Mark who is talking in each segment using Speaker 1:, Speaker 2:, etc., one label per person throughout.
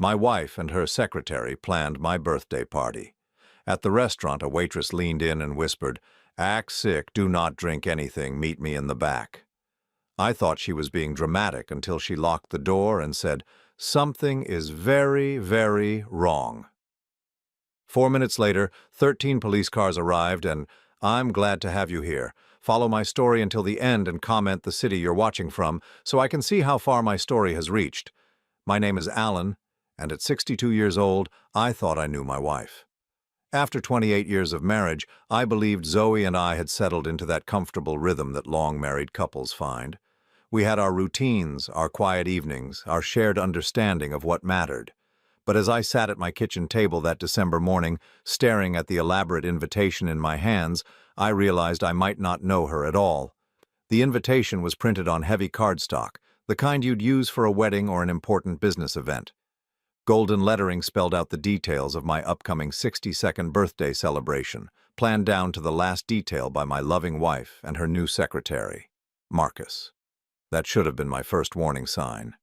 Speaker 1: My wife and her secretary planned my birthday party. At the restaurant, a waitress leaned in and whispered, "Act sick, do not drink anything, meet me in the back." I thought she was being dramatic until she locked the door and said, "Something is very, very wrong." 4 minutes later, 13 police cars arrived and, "I'm glad to have you here. Follow my story until the end and comment the city you're watching from so I can see how far my story has reached. My name is Alan, and at 62 years old, I thought I knew my wife. After 28 years of marriage, I believed Zoe and I had settled into that comfortable rhythm that long married couples find. We had our routines, our quiet evenings, our shared understanding of what mattered. But as I sat at my kitchen table that December morning, staring at the elaborate invitation in my hands, I realized I might not know her at all. The invitation was printed on heavy cardstock, the kind you'd use for a wedding or an important business event. Golden lettering spelled out the details of my upcoming 62nd birthday celebration, planned down to the last detail by my loving wife and her new secretary, Marcus. That should have been my first warning sign.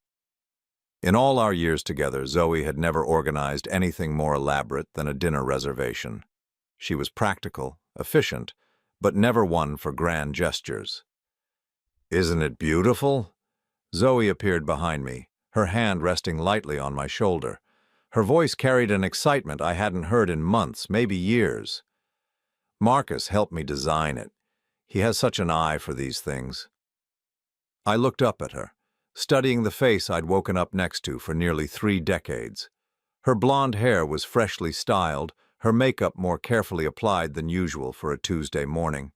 Speaker 1: In all our years together, Zoe had never organized anything more elaborate than a dinner reservation. She was practical, efficient, but never one for grand gestures. "Isn't it beautiful?" Zoe appeared behind me, her hand resting lightly on my shoulder. Her voice carried an excitement I hadn't heard in months, maybe years. "Marcus helped me design it. He has such an eye for these things." I looked up at her, studying the face I'd woken up next to for nearly 3 decades. Her blonde hair was freshly styled, her makeup more carefully applied than usual for a Tuesday morning.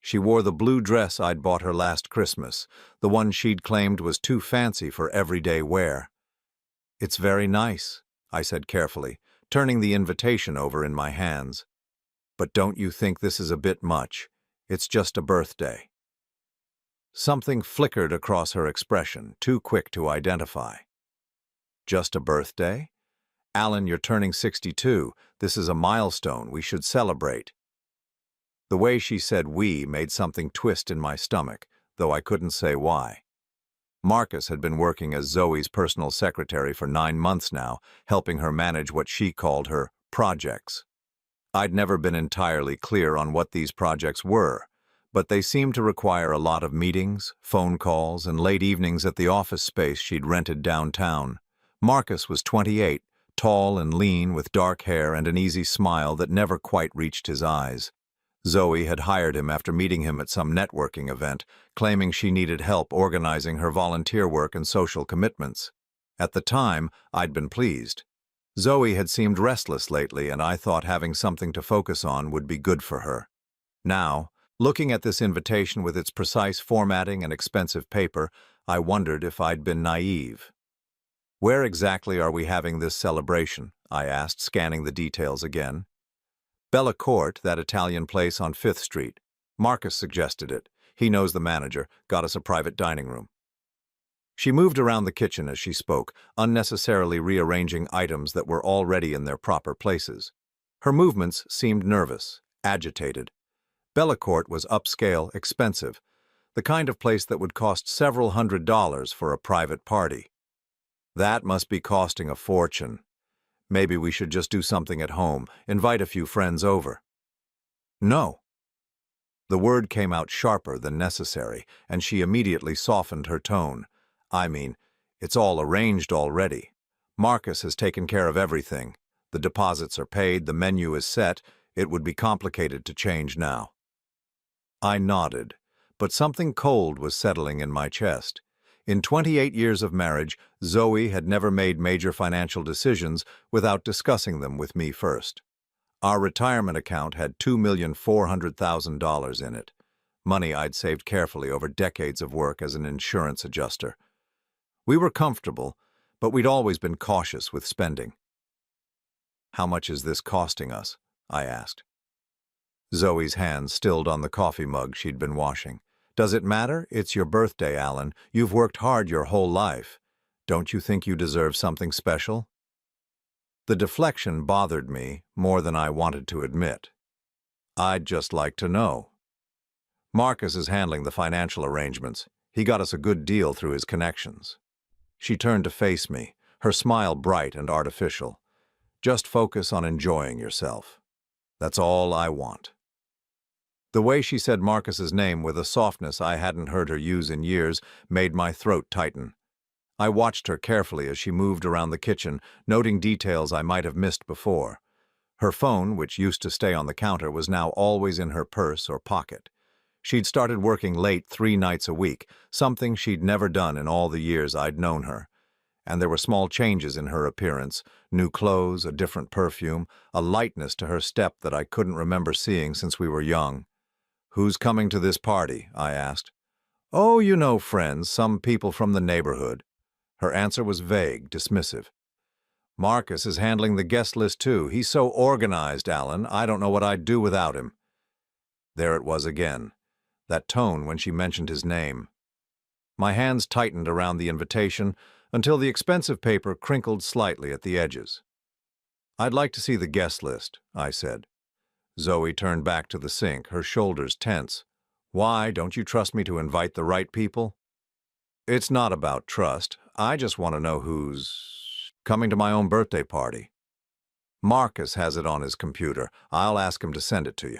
Speaker 1: She wore the blue dress I'd bought her last Christmas, the one she'd claimed was too fancy for everyday wear. "It's very nice," I said carefully, turning the invitation over in my hands. "But don't you think this is a bit much? It's just a birthday." Something flickered across her expression, too quick to identify. "Just a birthday? Alan, you're turning 62. This is a milestone. We should celebrate." The way she said "we" made something twist in my stomach, though I couldn't say why. Marcus had been working as Zoe's personal secretary for 9 months now, helping her manage what she called her projects. I'd never been entirely clear on what these projects were, but they seemed to require a lot of meetings, phone calls, and late evenings at the office space she'd rented downtown. Marcus was 28, tall and lean with dark hair and an easy smile that never quite reached his eyes. Zoe had hired him after meeting him at some networking event, claiming she needed help organizing her volunteer work and social commitments. At the time, I'd been pleased. Zoe had seemed restless lately, and I thought having something to focus on would be good for her. Now, looking at this invitation with its precise formatting and expensive paper, I wondered if I'd been naive. "Where exactly are we having this celebration?" I asked, scanning the details again. "Bella Court, that Italian place on 5th Street. Marcus suggested it. He knows the manager, got us a private dining room." She moved around the kitchen as she spoke, unnecessarily rearranging items that were already in their proper places. Her movements seemed nervous, agitated. Bella Court was upscale, expensive, the kind of place that would cost several $100s for a private party. That must be costing a fortune. Maybe we should just do something at home, invite a few friends over. "No." The word came out sharper than necessary, and she immediately softened her tone. "I mean, it's all arranged already. Marcus has taken care of everything. The deposits are paid, the menu is set. It would be complicated to change now." I nodded, but something cold was settling in my chest. In 28 years of marriage, Zoe had never made major financial decisions without discussing them with me first. Our retirement account had $2,400,000 in it, money I'd saved carefully over decades of work as an insurance adjuster. We were comfortable, but we'd always been cautious with spending. "How much is this costing us?" I asked. Zoe's hand stilled on the coffee mug she'd been washing. "Does it matter? It's your birthday, Alan. You've worked hard your whole life. Don't you think you deserve something special?" The deflection bothered me more than I wanted to admit. "I'd just like to know." "Marcus is handling the financial arrangements. He got us a good deal through his connections." She turned to face me, her smile bright and artificial. "Just focus on enjoying yourself. That's all I want." The way she said Marcus's name with a softness I hadn't heard her use in years made my throat tighten. I watched her carefully as she moved around the kitchen, noting details I might have missed before. Her phone, which used to stay on the counter, was now always in her purse or pocket. She'd started working late 3 nights a week, something she'd never done in all the years I'd known her. And there were small changes in her appearance, new clothes, a different perfume, a lightness to her step that I couldn't remember seeing since we were young. "Who's coming to this party?" I asked. "Oh, you know, friends, some people from the neighborhood." Her answer was vague, dismissive. "Marcus is handling the guest list too. He's so organized, Alan. I don't know what I'd do without him." There it was again, that tone when she mentioned his name. My hands tightened around the invitation until the expensive paper crinkled slightly at the edges. "I'd like to see the guest list," I said. Zoe turned back to the sink, her shoulders tense. "Why, don't you trust me to invite the right people?" "It's not about trust. I just want to know who's coming to my own birthday party." "Marcus has it on his computer. I'll ask him to send it to you."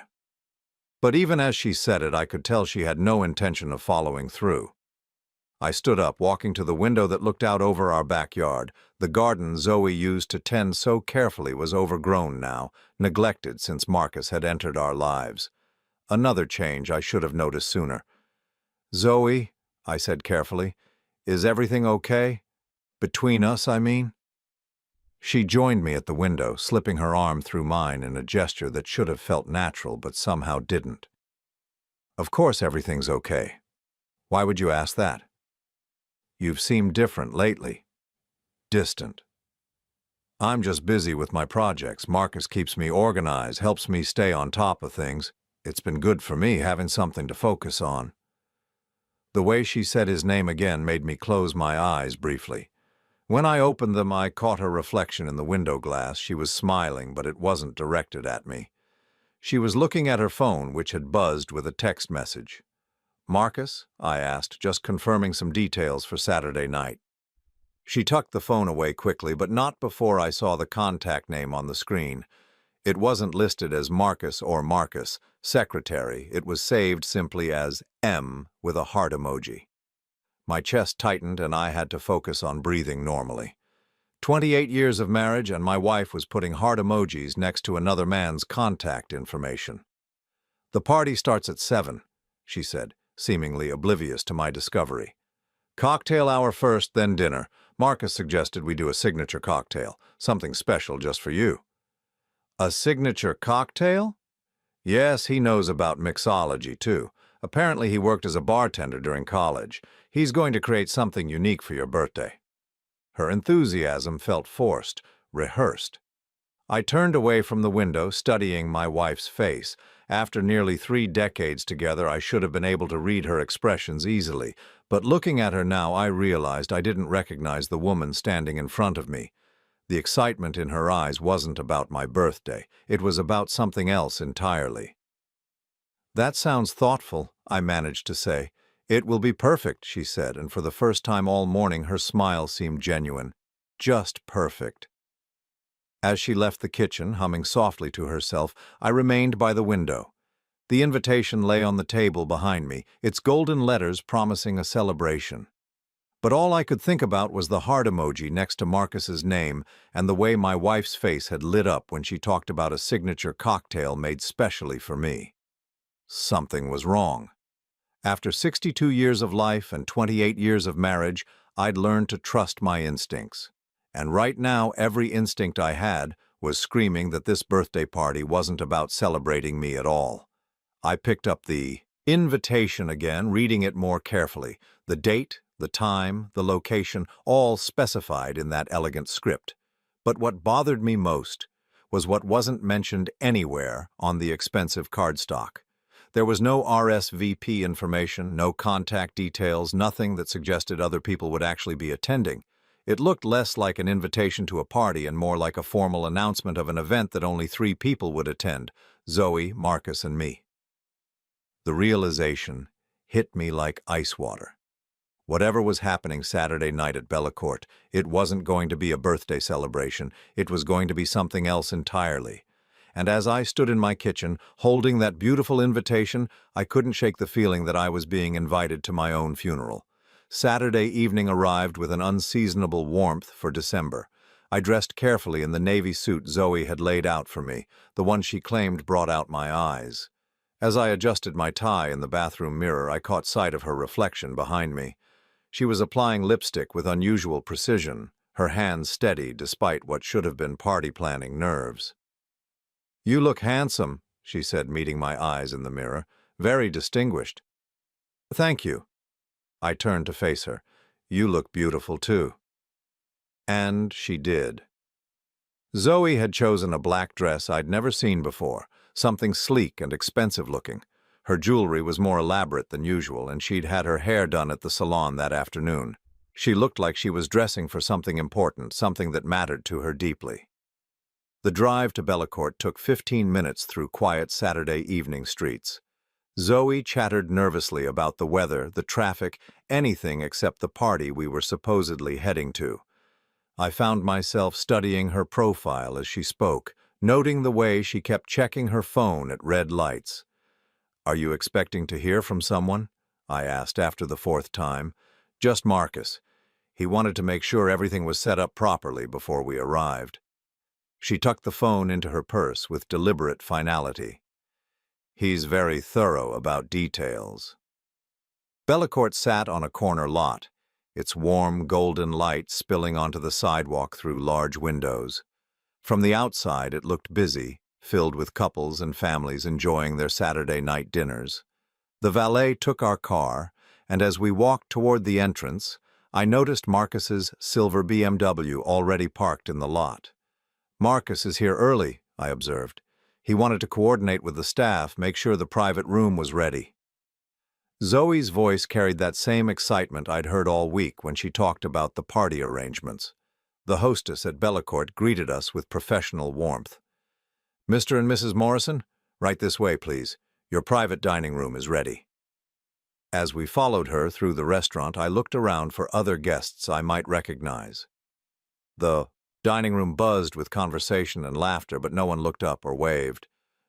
Speaker 1: But even as she said it, I could tell she had no intention of following through. I stood up, walking to the window that looked out over our backyard. The garden Zoe used to tend so carefully was overgrown now, neglected since Marcus had entered our lives. Another change I should have noticed sooner. "Zoe," I said carefully, "is everything okay? Between us, I mean?" She joined me at the window, slipping her arm through mine in a gesture that should have felt natural but somehow didn't. "Of course everything's okay. Why would you ask that?" "You've seemed different lately. Distant." "I'm just busy with my projects. Marcus keeps me organized, helps me stay on top of things. It's been good for me having something to focus on." The way she said his name again made me close my eyes briefly. When I opened them, I caught her reflection in the window glass. She was smiling, but it wasn't directed at me. She was looking at her phone, which had buzzed with a text message. "Marcus?" I asked, just confirming some details for Saturday night. She tucked the phone away quickly, but not before I saw the contact name on the screen. It wasn't listed as Marcus or Marcus, secretary. It was saved simply as M with a heart emoji. My chest tightened and I had to focus on breathing normally. 28 years of marriage and my wife was putting heart emojis next to another man's contact information. "The party starts at 7, she said, seemingly oblivious to my discovery. "Cocktail hour first, then dinner. Marcus suggested we do a signature cocktail, something special just for you." "A signature cocktail?" "Yes, he knows about mixology, too. Apparently he worked as a bartender during college. He's going to create something unique for your birthday." Her enthusiasm felt forced, rehearsed. I turned away from the window, studying my wife's face. After nearly 3 decades together, I should have been able to read her expressions easily, but looking at her now, I realized I didn't recognize the woman standing in front of me. The excitement in her eyes wasn't about my birthday. It was about something else entirely. "That sounds thoughtful," I managed to say. "It will be perfect," she said, and for the first time all morning her smile seemed genuine. Just perfect. As she left the kitchen, humming softly to herself, I remained by the window. The invitation lay on the table behind me, its golden letters promising a celebration. But all I could think about was the heart emoji next to Marcus's name and the way my wife's face had lit up when she talked about a signature cocktail made specially for me. Something was wrong. After 62 years of life and 28 years of marriage, I'd learned to trust my instincts. And right now, every instinct I had was screaming that this birthday party wasn't about celebrating me at all. I picked up the invitation again, reading it more carefully. The date, the time, the location, all specified in that elegant script. But what bothered me most was what wasn't mentioned anywhere on the expensive cardstock. There was no RSVP information, no contact details, nothing that suggested other people would actually be attending. It looked less like an invitation to a party and more like a formal announcement of an event that only 3 people would attend: Zoe, Marcus, and me. The realization hit me like ice water. Whatever was happening Saturday night at Bellacourt, it wasn't going to be a birthday celebration, it was going to be something else entirely. And as I stood in my kitchen, holding that beautiful invitation, I couldn't shake the feeling that I was being invited to my own funeral. Saturday evening arrived with an unseasonable warmth for December. I dressed carefully in the navy suit Zoe had laid out for me, the one she claimed brought out my eyes. As I adjusted my tie in the bathroom mirror, I caught sight of her reflection behind me. She was applying lipstick with unusual precision, her hands steady despite what should have been party planning nerves. "You look handsome," she said, meeting my eyes in the mirror. "Very distinguished." "Thank you." I turned to face her. "You look beautiful too." And she did. Zoe had chosen a black dress I'd never seen before, something sleek and expensive looking. Her jewelry was more elaborate than usual, and she'd had her hair done at the salon that afternoon. She looked like she was dressing for something important, something that mattered to her deeply. The drive to Bellacourt took 15 minutes through quiet Saturday evening streets. Zoe chattered nervously about the weather, the traffic, anything except the party we were supposedly heading to. I found myself studying her profile as she spoke, noting the way she kept checking her phone at red lights. "Are you expecting to hear from someone?" I asked after the fourth time. "Just Marcus. He wanted to make sure everything was set up properly before we arrived." She tucked the phone into her purse with deliberate finality. "He's very thorough about details." Bellacourt sat on a corner lot, its warm golden light spilling onto the sidewalk through large windows. From the outside it looked busy, filled with couples and families enjoying their Saturday night dinners. The valet took our car, and as we walked toward the entrance, I noticed Marcus's silver BMW already parked in the lot. "Marcus is here early," I observed. "He wanted to coordinate with the staff, make sure the private room was ready." Zoe's voice carried that same excitement I'd heard all week when she talked about the party arrangements. The hostess at Bellacourt greeted us with professional warmth. "Mr. and Mrs. Morrison, right this way, please. Your private dining room is ready." As we followed her through the restaurant, I looked around for other guests I might recognize. The dining room buzzed with conversation and laughter, but no one looked up or waved.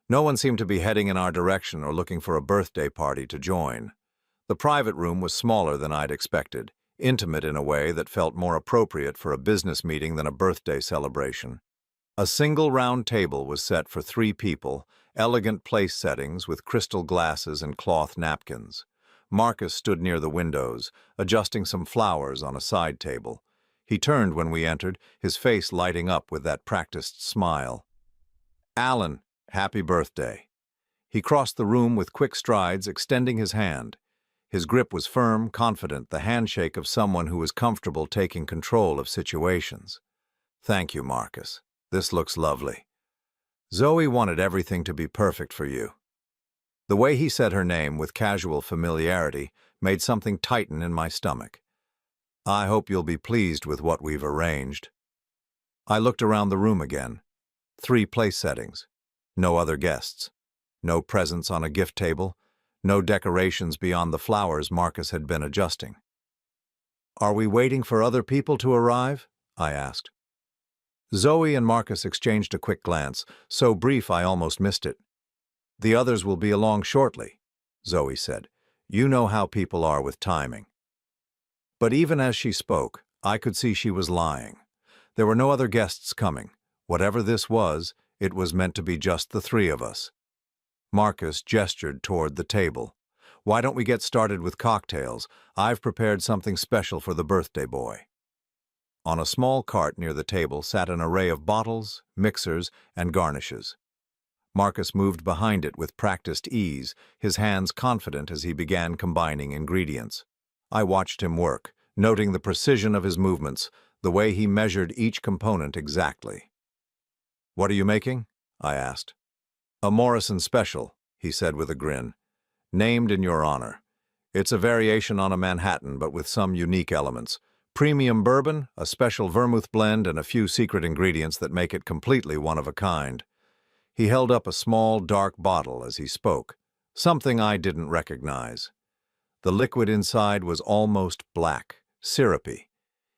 Speaker 1: No one seemed to be heading in our direction or looking for a birthday party to join. The private room was smaller than I'd expected, intimate in a way that felt more appropriate for a business meeting than a birthday celebration. A single round table was set for 3 people, elegant place settings with crystal glasses and cloth napkins. Marcus stood near the windows, adjusting some flowers on a side table. He turned when we entered, his face lighting up with that practiced smile. "Alan, happy birthday." He crossed the room with quick strides, extending his hand. His grip was firm, confident, the handshake of someone who was comfortable taking control of situations. "Thank you, Marcus. This looks lovely. Zoe wanted everything to be perfect for you." The way he said her name with casual familiarity made something tighten in my stomach. "I hope you'll be pleased with what we've arranged." I looked around the room again. 3 place settings. No other guests. No presents on a gift table. No decorations beyond the flowers Marcus had been adjusting. "Are we waiting for other people to arrive?" I asked. Zoe and Marcus exchanged a quick glance, so brief I almost missed it. "The others will be along shortly," Zoe said. "You know how people are with timing." But even as she spoke, I could see she was lying. There were no other guests coming. Whatever this was, it was meant to be just the 3 of us. Marcus gestured toward the table. "Why don't we get started with cocktails? I've prepared something special for the birthday boy." On a small cart near the table sat an array of bottles, mixers, and garnishes. Marcus moved behind it with practiced ease, his hands confident as he began combining ingredients. I watched him work, noting the precision of his movements, the way he measured each component exactly. "What are you making?" I asked. "A Morrison Special," he said with a grin. "Named in your honor. It's a variation on a Manhattan, but with some unique elements. Premium bourbon, a special vermouth blend, and a few secret ingredients that make it completely one of a kind." He held up a small, dark bottle as he spoke, something I didn't recognize. The liquid inside was almost black, syrupy.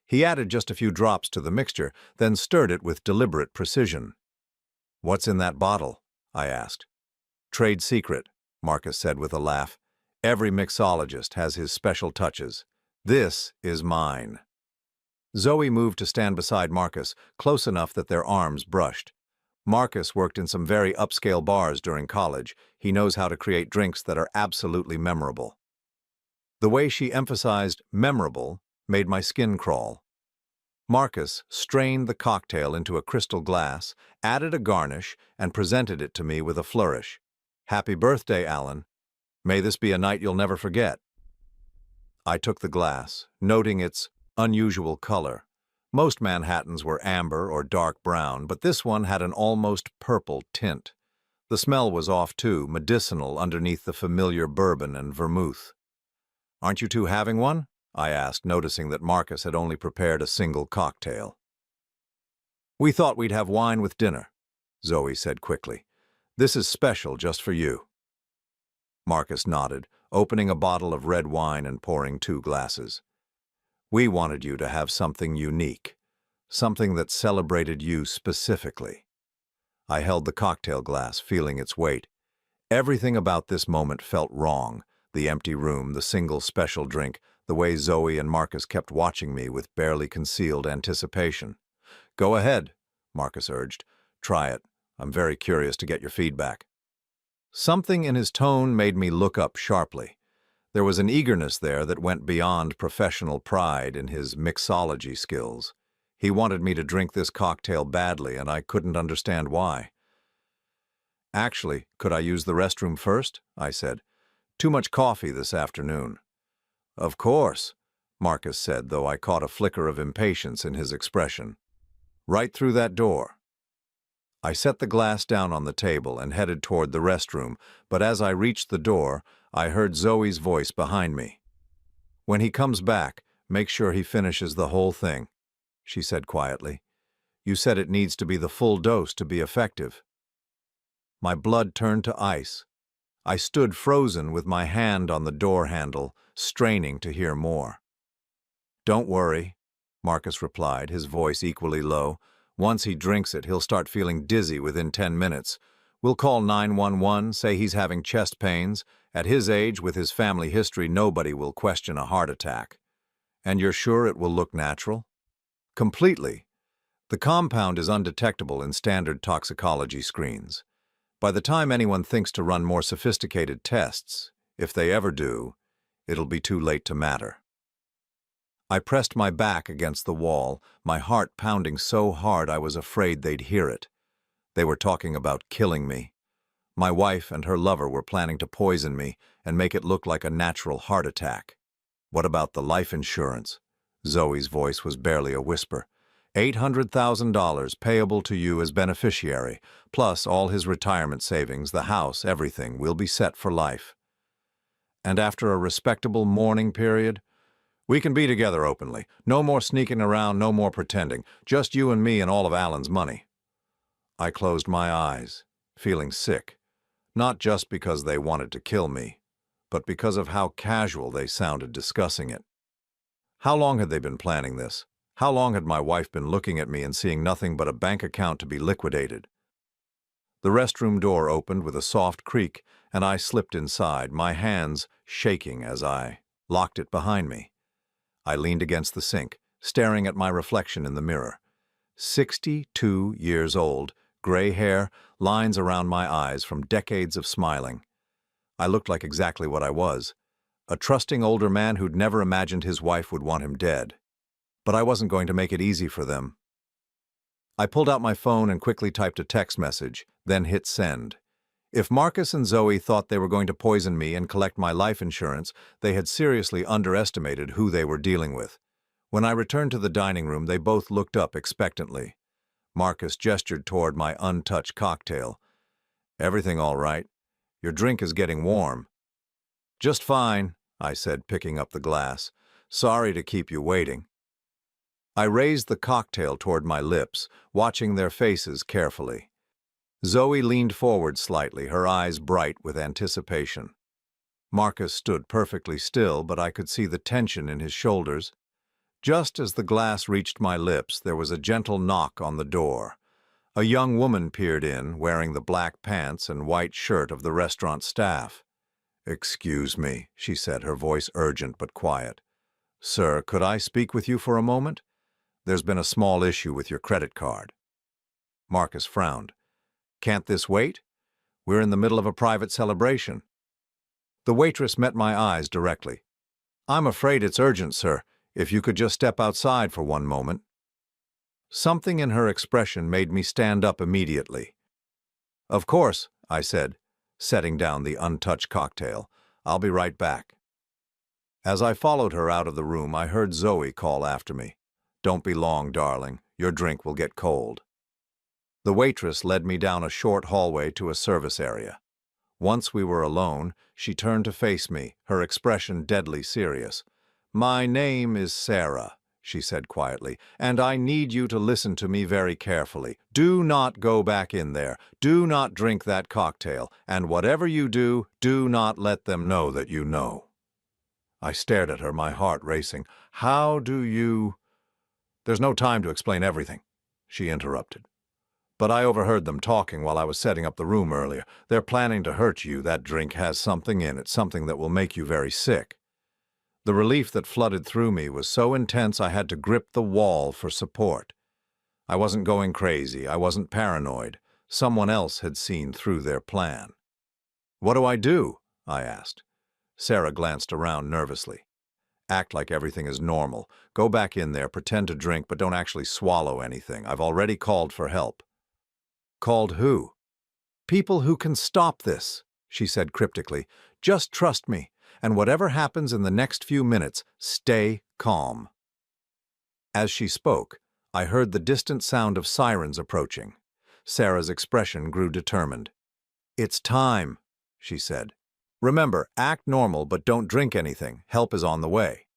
Speaker 1: He added just a few drops to the mixture, then stirred it with deliberate precision. "What's in that bottle?" I asked. "Trade secret," Marcus said with a laugh. "Every mixologist has his special touches. This is mine." Zoe moved to stand beside Marcus, close enough that their arms brushed. Marcus worked in some very upscale bars during college. He knows how to create drinks that are absolutely memorable. The way she emphasized memorable made my skin crawl. Marcus strained the cocktail into a crystal glass, added a garnish, and presented it to me with a flourish. "Happy birthday, Alan. May this be a night you'll never forget." I took the glass, noting its unusual color. Most Manhattans were amber or dark brown, but this one had an almost purple tint. The smell was off too, medicinal underneath the familiar bourbon and vermouth. "Aren't you two having one?" I asked, noticing that Marcus had only prepared a single cocktail. "We thought we'd have wine with dinner," Zoe said quickly. "This is special just for you." Marcus nodded, opening a bottle of red wine and pouring 2 glasses. "We wanted you to have something unique, something that celebrated you specifically." I held the cocktail glass, feeling its weight. Everything about this moment felt wrong. The empty room, the single special drink, the way Zoe and Marcus kept watching me with barely concealed anticipation. "Go ahead," Marcus urged. "Try it. I'm very curious to get your feedback." Something in his tone made me look up sharply. There was an eagerness there that went beyond professional pride in his mixology skills. He wanted me to drink this cocktail badly, and I couldn't understand why. "Actually, could I use the restroom first?" I said. "Too much coffee this afternoon." "Of course," Marcus said, though I caught a flicker of impatience in his expression. "Right through that door." I set the glass down on the table and headed toward the restroom, but as I reached the door, I heard Zoe's voice behind me. "When he comes back, make sure he finishes the whole thing," she said quietly. "You said it needs to be the full dose to be effective." My blood turned to ice. I stood frozen with my hand on the door handle, straining to hear more. "Don't worry," Marcus replied, his voice equally low. "Once he drinks it, he'll start feeling dizzy within 10 minutes. We'll call 911, say he's having chest pains. At his age, with his family history, nobody will question a heart attack." "And you're sure it will look natural?" "Completely. The compound is undetectable in standard toxicology screens. By the time anyone thinks to run more sophisticated tests, if they ever do, it'll be too late to matter." I pressed my back against the wall, my heart pounding so hard I was afraid they'd hear it. They were talking about killing me. My wife and her lover were planning to poison me and make it look like a natural heart attack. "What about the life insurance?" Zoe's voice was barely a whisper. $800,000 payable to you as beneficiary, plus all his retirement savings, the house, everything will be set for life. "And after a respectable mourning period?" "We can be together openly. No more sneaking around, no more pretending. Just you and me and all of Alan's money." I closed my eyes, feeling sick. Not just because they wanted to kill me, but because of how casual they sounded discussing it. How long had they been planning this? How long had my wife been looking at me and seeing nothing but a bank account to be liquidated? The restroom door opened with a soft creak, and I slipped inside, my hands shaking as I locked it behind me. I leaned against the sink, staring at my reflection in the mirror. 62 years old, gray hair, lines around my eyes from decades of smiling. I looked like exactly what I was, a trusting older man who'd never imagined his wife would want him dead. But I wasn't going to make it easy for them. I pulled out my phone and quickly typed a text message, then hit send. If Marcus and Zoe thought they were going to poison me and collect my life insurance, they had seriously underestimated who they were dealing with. When I returned to the dining room, they both looked up expectantly. Marcus gestured toward my untouched cocktail. "Everything all right? Your drink is getting warm." "Just fine," I said, picking up the glass. "Sorry to keep you waiting." I raised the cocktail toward my lips, watching their faces carefully. Zoe leaned forward slightly, her eyes bright with anticipation. Marcus stood perfectly still, but I could see the tension in his shoulders. Just as the glass reached my lips, there was a gentle knock on the door. A young woman peered in, wearing the black pants and white shirt of the restaurant staff. "Excuse me," she said, her voice urgent but quiet. "Sir, could I speak with you for a moment? There's been a small issue with your credit card." Marcus frowned. "Can't this wait? We're in the middle of a private celebration." The waitress met my eyes directly. "I'm afraid it's urgent, sir. If you could just step outside for one moment." Something in her expression made me stand up immediately. "Of course," I said, setting down the untouched cocktail. "I'll be right back." As I followed her out of the room, I heard Zoe call after me. "Don't be long, darling. Your drink will get cold." The waitress led me down a short hallway to a service area. Once we were alone, she turned to face me, her expression deadly serious. "My name is Sarah," she said quietly, "and I need you to listen to me very carefully. Do not go back in there. Do not drink that cocktail. And whatever you do, do not let them know that you know." I stared at her, my heart racing. "How do you—" "There's no time to explain everything," she interrupted. "But I overheard them talking while I was setting up the room earlier. They're planning to hurt you. That drink has something in it, something that will make you very sick." The relief that flooded through me was so intense I had to grip the wall for support. I wasn't going crazy. I wasn't paranoid. Someone else had seen through their plan. "What do I do?" I asked. Sarah glanced around nervously. "Act like everything is normal. Go back in there, pretend to drink, but don't actually swallow anything. I've already called for help." "Called who?" "People who can stop this," she said cryptically. "Just trust me, and whatever happens in the next few minutes, stay calm." As she spoke, I heard the distant sound of sirens approaching. Sarah's expression grew determined. "It's time," she said. "Remember, act normal, but don't drink anything. Help is on the way."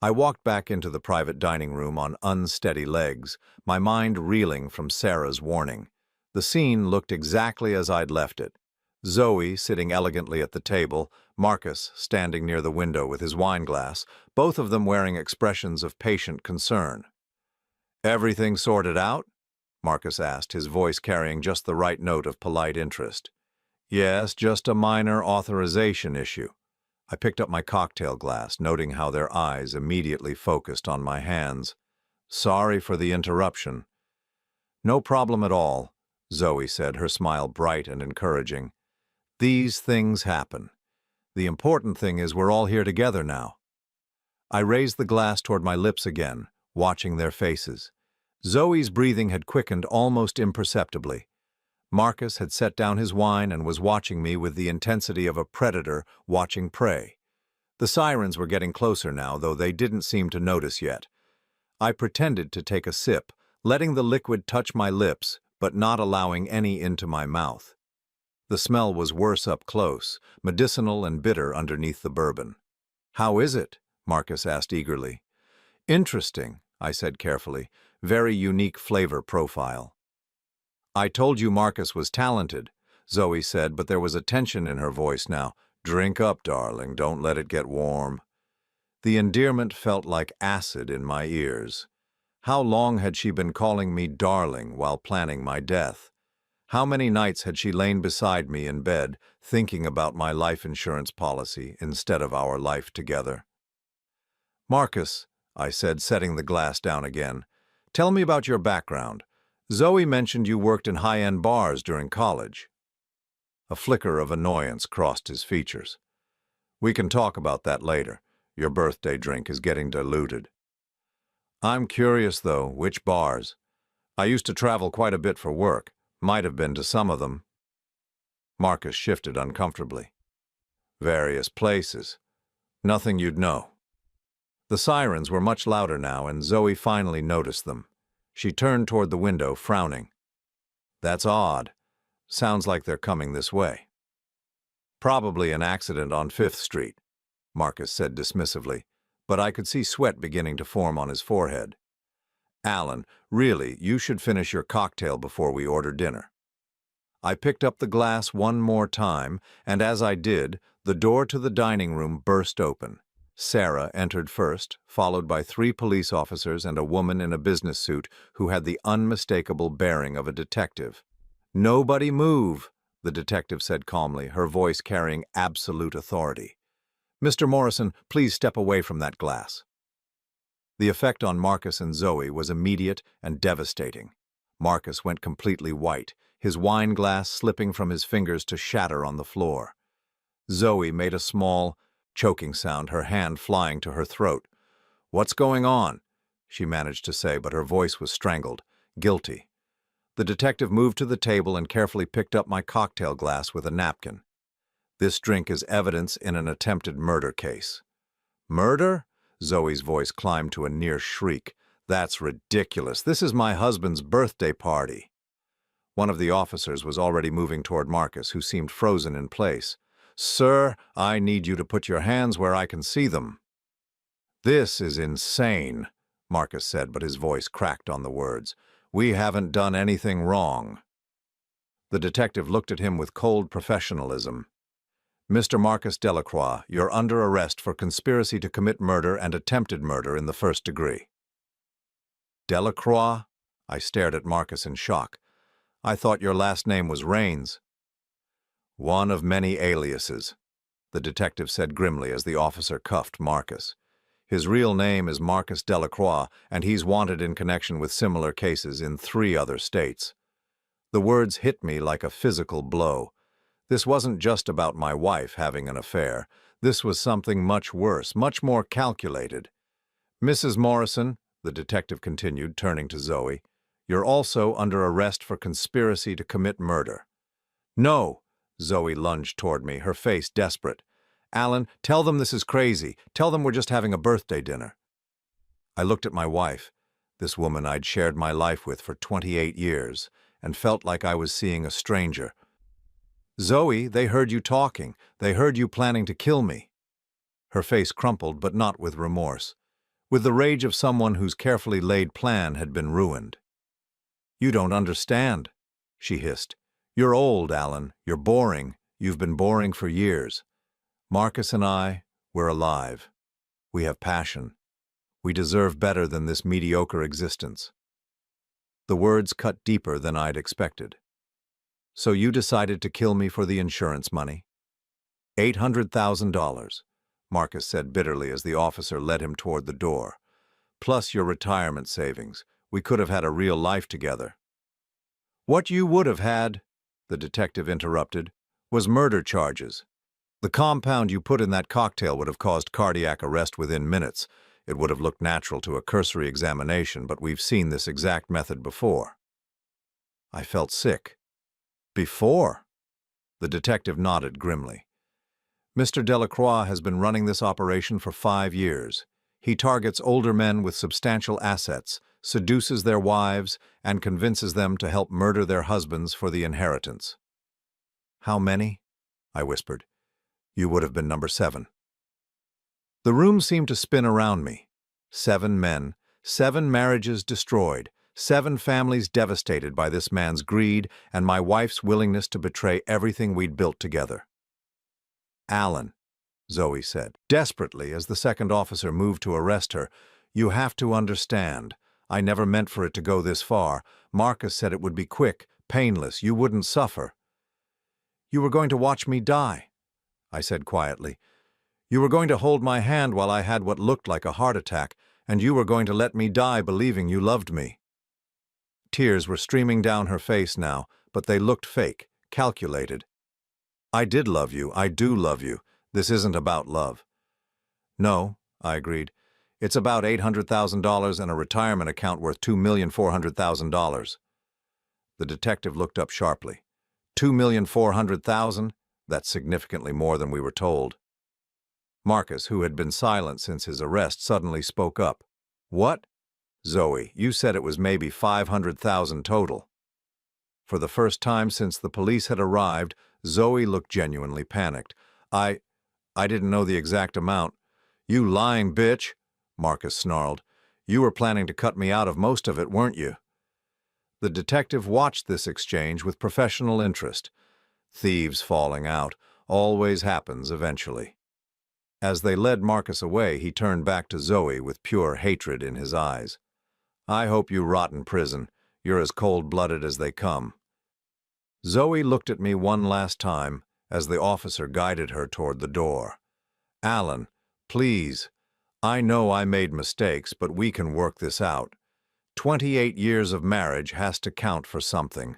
Speaker 1: I walked back into the private dining room on unsteady legs, my mind reeling from Sarah's warning. The scene looked exactly as I'd left it. Zoe sitting elegantly at the table, Marcus standing near the window with his wine glass, both of them wearing expressions of patient concern. "Everything sorted out?" Marcus asked, his voice carrying just the right note of polite interest. "Yes, just a minor authorization issue." I picked up my cocktail glass, noting how their eyes immediately focused on my hands. "Sorry for the interruption." "No problem at all," Zoe said, her smile bright and encouraging. "These things happen. The important thing is we're all here together now." I raised the glass toward my lips again, watching their faces. Zoe's breathing had quickened almost imperceptibly. Marcus had set down his wine and was watching me with the intensity of a predator watching prey. The sirens were getting closer now, though they didn't seem to notice yet. I pretended to take a sip, letting the liquid touch my lips, but not allowing any into my mouth. The smell was worse up close, medicinal and bitter underneath the bourbon. "How is it?" Marcus asked eagerly. "Interesting," I said carefully. "Very unique flavor profile." "I told you Marcus was talented," Zoe said, but there was a tension in her voice now. "Drink up, darling. Don't let it get warm." The endearment felt like acid in my ears. How long had she been calling me darling while planning my death? How many nights had she lain beside me in bed, thinking about my life insurance policy instead of our life together? "Marcus," I said, setting the glass down again, "tell me about your background. Zoe mentioned you worked in high-end bars during college." A flicker of annoyance crossed his features. "We can talk about that later. Your birthday drink is getting diluted." "I'm curious, though, which bars? I used to travel quite a bit for work. Might have been to some of them." Marcus shifted uncomfortably. "Various places. Nothing you'd know." The sirens were much louder now, and Zoe finally noticed them. She turned toward the window, frowning. "That's odd. Sounds like they're coming this way." "Probably an accident on 5th Street, Marcus said dismissively, but I could see sweat beginning to form on his forehead. "Alan, really, you should finish your cocktail before we order dinner." I picked up the glass one more time, and as I did, The door to the dining room burst open. Sarah entered first, followed by 3 police officers and a woman in a business suit who had the unmistakable bearing of a detective. "Nobody move," the detective said calmly, her voice carrying absolute authority. "Mr. Morrison, please step away from that glass." The effect on Marcus and Zoe was immediate and devastating. Marcus went completely white, his wine glass slipping from his fingers to shatter on the floor. Zoe made a small, choking sound, her hand flying to her throat. "What's going on?" she managed to say, but her voice was strangled, guilty. The detective moved to the table and carefully picked up my cocktail glass with a napkin. "This drink is evidence in an attempted murder case." "Murder?" Zoe's voice climbed to a near shriek. "That's ridiculous. This is my husband's birthday party." One of the officers was already moving toward Marcus, who seemed frozen in place. "Sir, I need you to put your hands where I can see them." "This is insane," Marcus said, but his voice cracked on the words. "We haven't done anything wrong." The detective looked at him with cold professionalism. "Mr. Marcus Delacroix, you're under arrest for conspiracy to commit murder and attempted murder in the first degree." "Delacroix?" I stared at Marcus in shock. "I thought your last name was Rains." "One of many aliases," the detective said grimly as the officer cuffed Marcus. "His real name is Marcus Delacroix, and he's wanted in connection with similar cases in 3 other states." The words hit me like a physical blow. This wasn't just about my wife having an affair. This was something much worse, much more calculated. "Mrs. Morrison," the detective continued, turning to Zoe, "you're also under arrest for conspiracy to commit murder." "No!" Zoe lunged toward me, her face desperate. "Alan, tell them this is crazy. Tell them we're just having a birthday dinner." I looked at my wife, this woman I'd shared my life with for 28 years, and felt like I was seeing a stranger. "Zoe, they heard you talking. They heard you planning to kill me." Her face crumpled, but not with remorse, with the rage of someone whose carefully laid plan had been ruined. "You don't understand," she hissed. "You're old, Alan. You're boring. You've been boring for years. Marcus and I, we're alive. We have passion. We deserve better than this mediocre existence." The words cut deeper than I'd expected. "So you decided to kill me for the insurance money?" $800,000, Marcus said bitterly as the officer led him toward the door. "Plus your retirement savings. We could have had a real life together." "What you would have had," the detective interrupted, "was murder charges. The compound you put in that cocktail would have caused cardiac arrest within minutes. It would have looked natural to a cursory examination, but we've seen this exact method before." I felt sick. "Before?" The detective nodded grimly. "Mr. Delacroix has been running this operation for 5 years. He targets older men with substantial assets, seduces their wives, and convinces them to help murder their husbands for the inheritance." "How many?" I whispered. "You would have been number 7. The room seemed to spin around me. 7 men, 7 marriages destroyed, 7 families devastated by this man's greed and my wife's willingness to betray everything we'd built together. "Alan," Zoe said, desperately as the second officer moved to arrest her, "you have to understand. I never meant for it to go this far. Marcus said it would be quick, painless, you wouldn't suffer." "You were going to watch me die," I said quietly. "You were going to hold my hand while I had what looked like a heart attack, and you were going to let me die believing you loved me." Tears were streaming down her face now, but they looked fake, calculated. "I did love you. I do love you. This isn't about love." "No," I agreed. "It's about $800,000 and a retirement account worth $2,400,000. The detective looked up sharply. $2,400,000? That's significantly more than we were told. Marcus, who had been silent since his arrest, suddenly spoke up. "What?" "Zoe, you said it was maybe $500,000 total." For the first time since the police had arrived, Zoe looked genuinely panicked. I didn't know the exact amount." "You lying bitch," Marcus snarled. "You were planning to cut me out of most of it, weren't you?" The detective watched this exchange with professional interest. Thieves falling out, always happens eventually. As they led Marcus away, he turned back to Zoe with pure hatred in his eyes. I hope you rot in prison. You're as cold-blooded as they come. Zoe looked at me one last time as the officer guided her toward the door. Alan, please. I know I made mistakes, but we can work this out. 28 years of marriage has to count for something.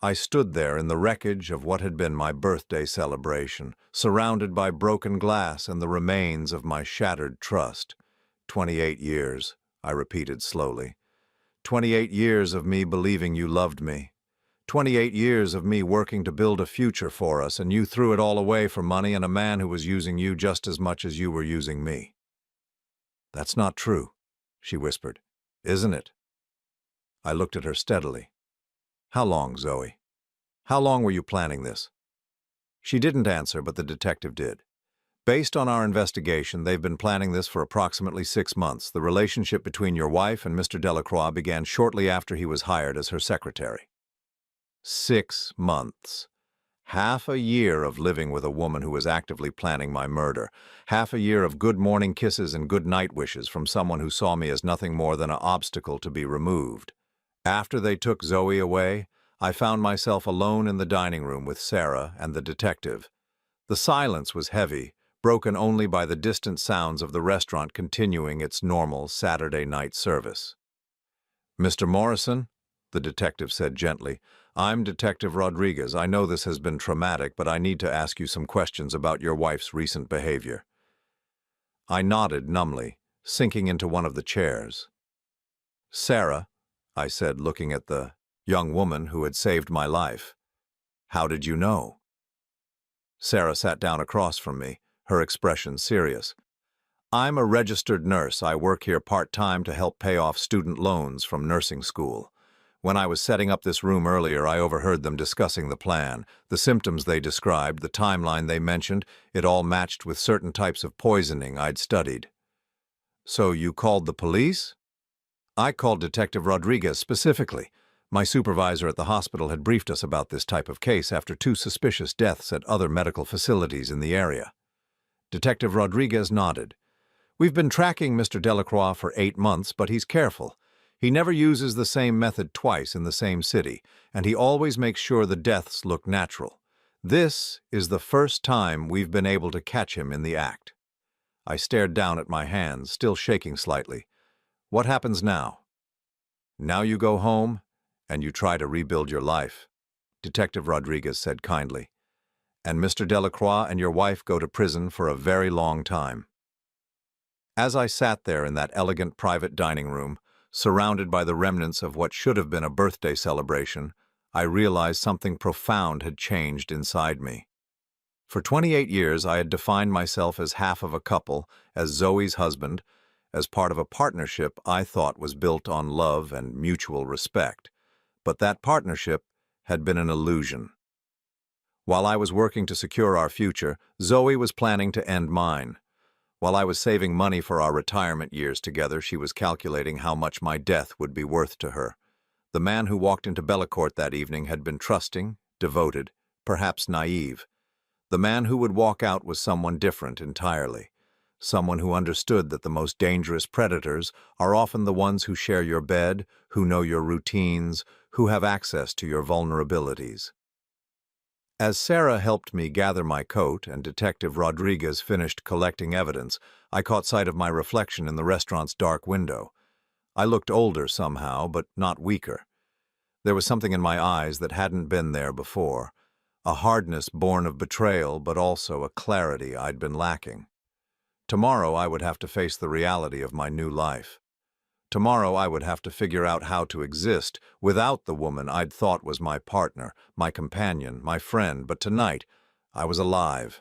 Speaker 1: I stood there in the wreckage of what had been my birthday celebration, surrounded by broken glass and the remains of my shattered trust. 28 years, I repeated slowly. 28 years of me believing you loved me. 28 years of me working to build a future for us, and you threw it all away for money and a man who was using you just as much as you were using me. That's not true, she whispered. Isn't it? I looked at her steadily. How long, Zoe? How long were you planning this? She didn't answer, but the detective did. Based on our investigation, they've been planning this for approximately 6 months. The relationship between your wife and Mr. Delacroix began shortly after he was hired as her secretary. 6 months. Half a year of living with a woman who was actively planning my murder. Half a year of good morning kisses and good night wishes from someone who saw me as nothing more than an obstacle to be removed. After they took Zoe away, I found myself alone in the dining room with Sarah and the detective. The silence was heavy, broken only by the distant sounds of the restaurant continuing its normal Saturday night service. Mr. Morrison, the detective said gently, I'm Detective Rodriguez. I know this has been traumatic, but I need to ask you some questions about your wife's recent behavior. I nodded numbly, sinking into one of the chairs. Sarah, I said, looking at the young woman who had saved my life. How did you know? Sarah sat down across from me, her expression serious. I'm a registered nurse. I work here part-time to help pay off student loans from nursing school. When I was setting up this room earlier, I overheard them discussing the plan, the symptoms they described, the timeline they mentioned. It all matched with certain types of poisoning I'd studied. So you called the police? I called Detective Rodriguez specifically. My supervisor at the hospital had briefed us about this type of case after 2 suspicious deaths at other medical facilities in the area. Detective Rodriguez nodded. We've been tracking Mr. Delacroix for 8 months, but he's careful. He never uses the same method twice in the same city, and he always makes sure the deaths look natural. This is the first time we've been able to catch him in the act. I stared down at my hands, still shaking slightly. What happens now? Now you go home, and you try to rebuild your life, Detective Rodriguez said kindly. And Mr. Delacroix and your wife go to prison for a very long time. As I sat there in that elegant private dining room, surrounded by the remnants of what should have been a birthday celebration, I realized something profound had changed inside me. For 28 years, I had defined myself as half of a couple, as Zoe's husband, as part of a partnership I thought was built on love and mutual respect. But that partnership had been an illusion. While I was working to secure our future, Zoe was planning to end mine. While I was saving money for our retirement years together, she was calculating how much my death would be worth to her. The man who walked into Bellecourt that evening had been trusting, devoted, perhaps naive. The man who would walk out was someone different entirely. Someone who understood that the most dangerous predators are often the ones who share your bed, who know your routines, who have access to your vulnerabilities. As Sarah helped me gather my coat and Detective Rodriguez finished collecting evidence, I caught sight of my reflection in the restaurant's dark window. I looked older somehow, but not weaker. There was something in my eyes that hadn't been there before, a hardness born of betrayal, but also a clarity I'd been lacking. Tomorrow I would have to face the reality of my new life. Tomorrow I would have to figure out how to exist without the woman I'd thought was my partner, my companion, my friend, but tonight I was alive.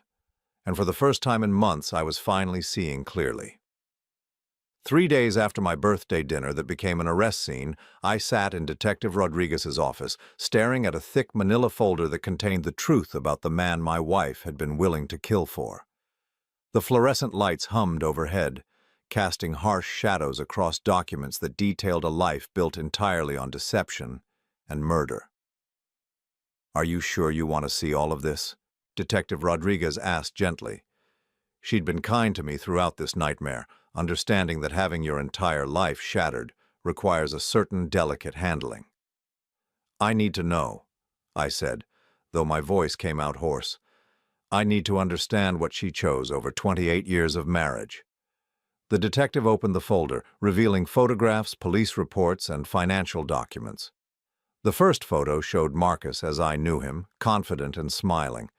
Speaker 1: And for the first time in months I was finally seeing clearly. 3 days after my birthday dinner that became an arrest scene, I sat in Detective Rodriguez's office, staring at a thick manila folder that contained the truth about the man my wife had been willing to kill for. The fluorescent lights hummed overhead, casting harsh shadows across documents that detailed a life built entirely on deception and murder. Are you sure you want to see all of this? Detective Rodriguez asked gently. She'd been kind to me throughout this nightmare, understanding that having your entire life shattered requires a certain delicate handling. I need to know, I said, though my voice came out hoarse. I need to understand what she chose over 28 years of marriage. The detective opened the folder, revealing photographs, police reports, and financial documents. The first photo showed Marcus as I knew him, confident and smiling.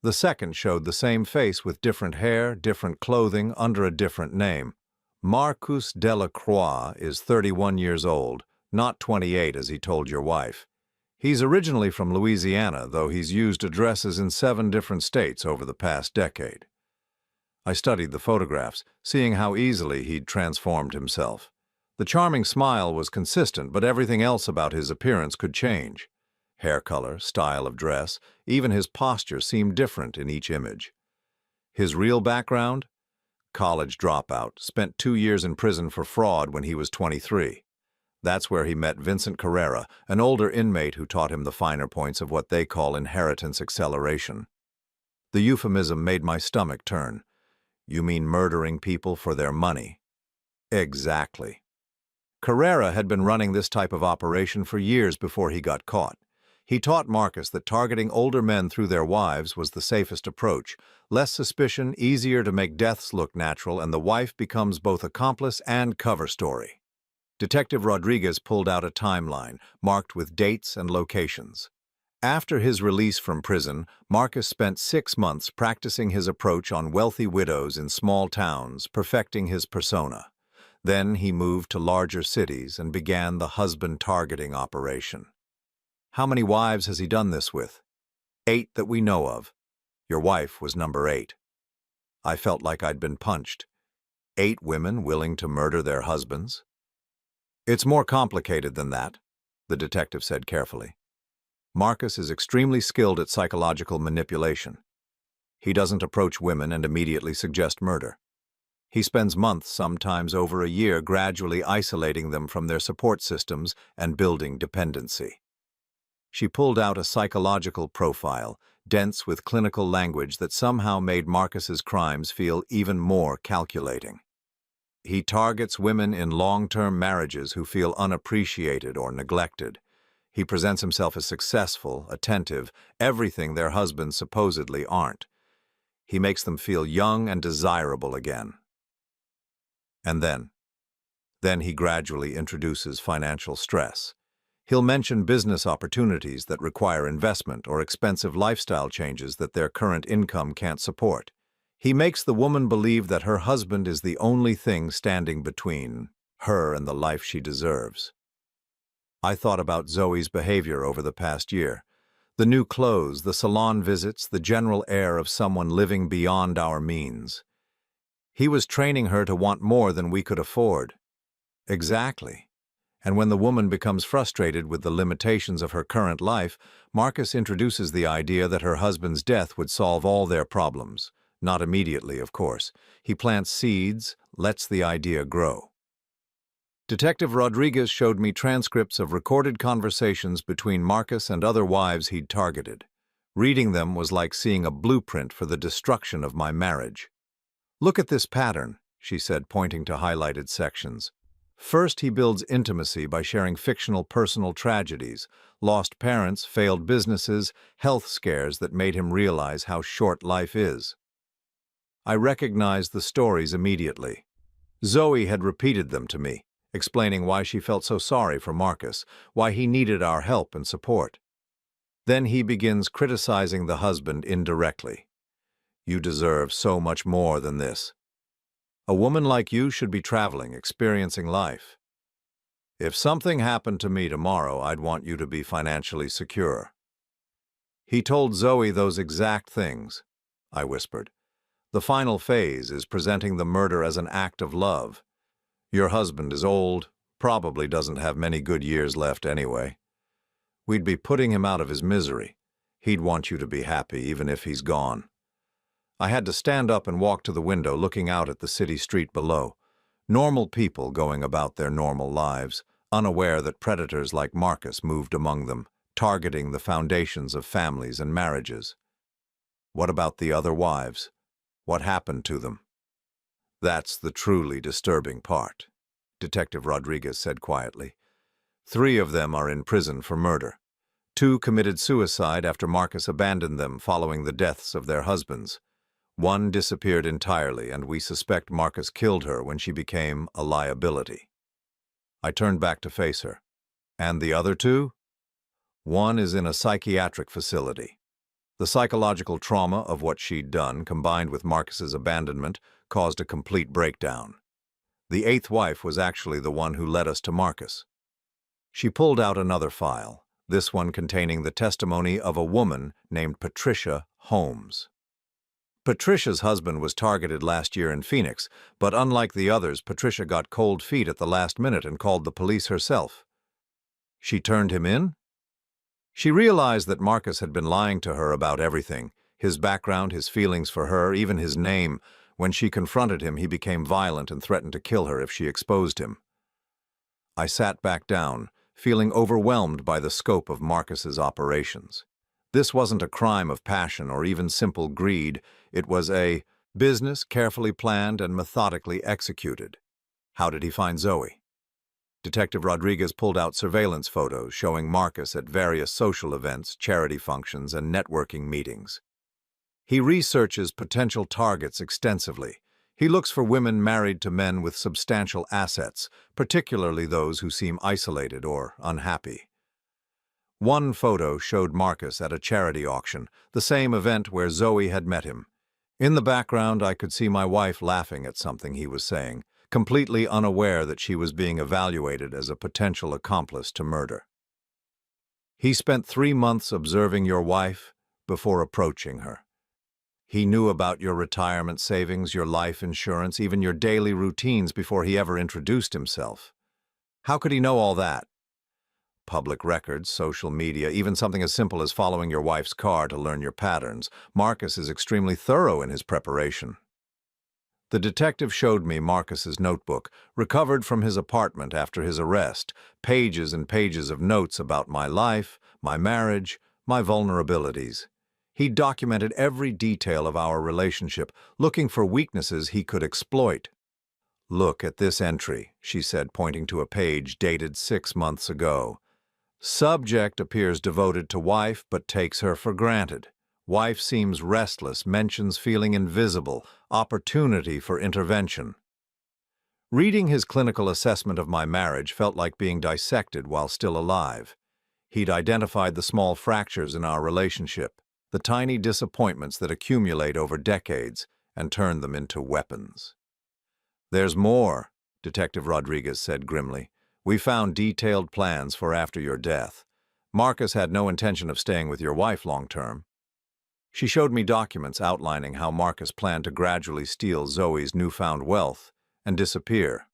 Speaker 1: The second showed the same face with different hair, different clothing, under a different name. Marcus Delacroix is 31 years old, not 28 as he told your wife. He's originally from Louisiana, though he's used addresses in 7 different states over the past decade. I studied the photographs, seeing how easily he'd transformed himself. The charming smile was consistent, but everything else about his appearance could change. Hair color, style of dress, even his posture seemed different in each image. His real background? College dropout, spent 2 years in prison for fraud when he was 23. That's where he met Vincent Carrera, an older inmate who taught him the finer points of what they call inheritance acceleration. The euphemism made my stomach turn. You mean murdering people for their money? Exactly. Carrera had been running this type of operation for years before he got caught. He taught Marcus that targeting older men through their wives was the safest approach. Less suspicion, easier to make deaths look natural, and the wife becomes both accomplice and cover story. Detective Rodriguez pulled out a timeline, marked with dates and locations. After his release from prison, Marcus spent 6 months practicing his approach on wealthy widows in small towns, perfecting his persona. Then he moved to larger cities and began the husband-targeting operation. How many wives has he done this with? 8 that we know of. Your wife was number 8. I felt like I'd been punched. 8 women willing to murder their husbands? It's more complicated than that, the detective said carefully. Marcus is extremely skilled at psychological manipulation. He doesn't approach women and immediately suggest murder. He spends months, sometimes over a year, gradually isolating them from their support systems and building dependency. She pulled out a psychological profile, dense with clinical language that somehow made Marcus's crimes feel even more calculating. He targets women in long-term marriages who feel unappreciated or neglected. He presents himself as successful, attentive, everything their husbands supposedly aren't. He makes them feel young and desirable again. And then he gradually introduces financial stress. He'll mention business opportunities that require investment or expensive lifestyle changes that their current income can't support. He makes the woman believe that her husband is the only thing standing between her and the life she deserves. I thought about Zoe's behavior over the past year. The new clothes, the salon visits, the general air of someone living beyond our means. He was training her to want more than we could afford. Exactly. And when the woman becomes frustrated with the limitations of her current life, Marcus introduces the idea that her husband's death would solve all their problems. Not immediately, of course. He plants seeds, lets the idea grow. Detective Rodriguez showed me transcripts of recorded conversations between Marcus and other wives he'd targeted. Reading them was like seeing a blueprint for the destruction of my marriage. Look at this pattern, she said, pointing to highlighted sections. First, he builds intimacy by sharing fictional personal tragedies, lost parents, failed businesses, health scares that made him realize how short life is. I recognized the stories immediately. Zoe had repeated them to me, explaining why she felt so sorry for Marcus, why he needed our help and support. Then he begins criticizing the husband indirectly. You deserve so much more than this. A woman like you should be traveling, experiencing life. If something happened to me tomorrow, I'd want you to be financially secure. He told Zoe those exact things, I whispered. The final phase is presenting the murder as an act of love. Your husband is old, probably doesn't have many good years left anyway. We'd be putting him out of his misery. He'd want you to be happy even if he's gone. I had to stand up and walk to the window looking out at the city street below. Normal people going about their normal lives, unaware that predators like Marcus moved among them, targeting the foundations of families and marriages. What about the other wives? What happened to them? That's the truly disturbing part, Detective Rodriguez said quietly. 3 of them are in prison for murder. 2 committed suicide after Marcus abandoned them following the deaths of their husbands. 1 disappeared entirely, and we suspect Marcus killed her when she became a liability. I turned back to face her. And the other 2? 1 is in a psychiatric facility. The psychological trauma of what she'd done, combined with Marcus's abandonment, caused a complete breakdown. The 8th wife was actually the one who led us to Marcus. She pulled out another file, this one containing the testimony of a woman named Patricia Holmes. Patricia's husband was targeted last year in Phoenix, but unlike the others, Patricia got cold feet at the last minute and called the police herself. She turned him in? She realized that Marcus had been lying to her about everything, his background, his feelings for her, even his name. When she confronted him, he became violent and threatened to kill her if she exposed him. I sat back down, feeling overwhelmed by the scope of Marcus's operations. This wasn't a crime of passion or even simple greed. It was a business carefully planned and methodically executed. How did he find Zoe? Detective Rodriguez pulled out surveillance photos showing Marcus at various social events, charity functions, and networking meetings. He researches potential targets extensively. He looks for women married to men with substantial assets, particularly those who seem isolated or unhappy. 1 photo showed Marcus at a charity auction, the same event where Zoe had met him. In the background, I could see my wife laughing at something he was saying, completely unaware that she was being evaluated as a potential accomplice to murder. He spent 3 months observing your wife before approaching her. He knew about your retirement savings, your life insurance, even your daily routines before he ever introduced himself. How could he know all that? Public records, social media, even something as simple as following your wife's car to learn your patterns. Marcus is extremely thorough in his preparation. The detective showed me Marcus's notebook, recovered from his apartment after his arrest, pages and pages of notes about my life, my marriage, my vulnerabilities. He documented every detail of our relationship, looking for weaknesses he could exploit. Look at this entry, she said, pointing to a page dated 6 months ago. Subject appears devoted to wife but takes her for granted. Wife seems restless, mentions feeling invisible, opportunity for intervention. Reading his clinical assessment of my marriage felt like being dissected while still alive. He'd identified the small fractures in our relationship, the tiny disappointments that accumulate over decades, and turned them into weapons. There's more, Detective Rodriguez said grimly. We found detailed plans for after your death. Marcus had no intention of staying with your wife long term. She showed me documents outlining how Marcus planned to gradually steal Zoe's newfound wealth and disappear,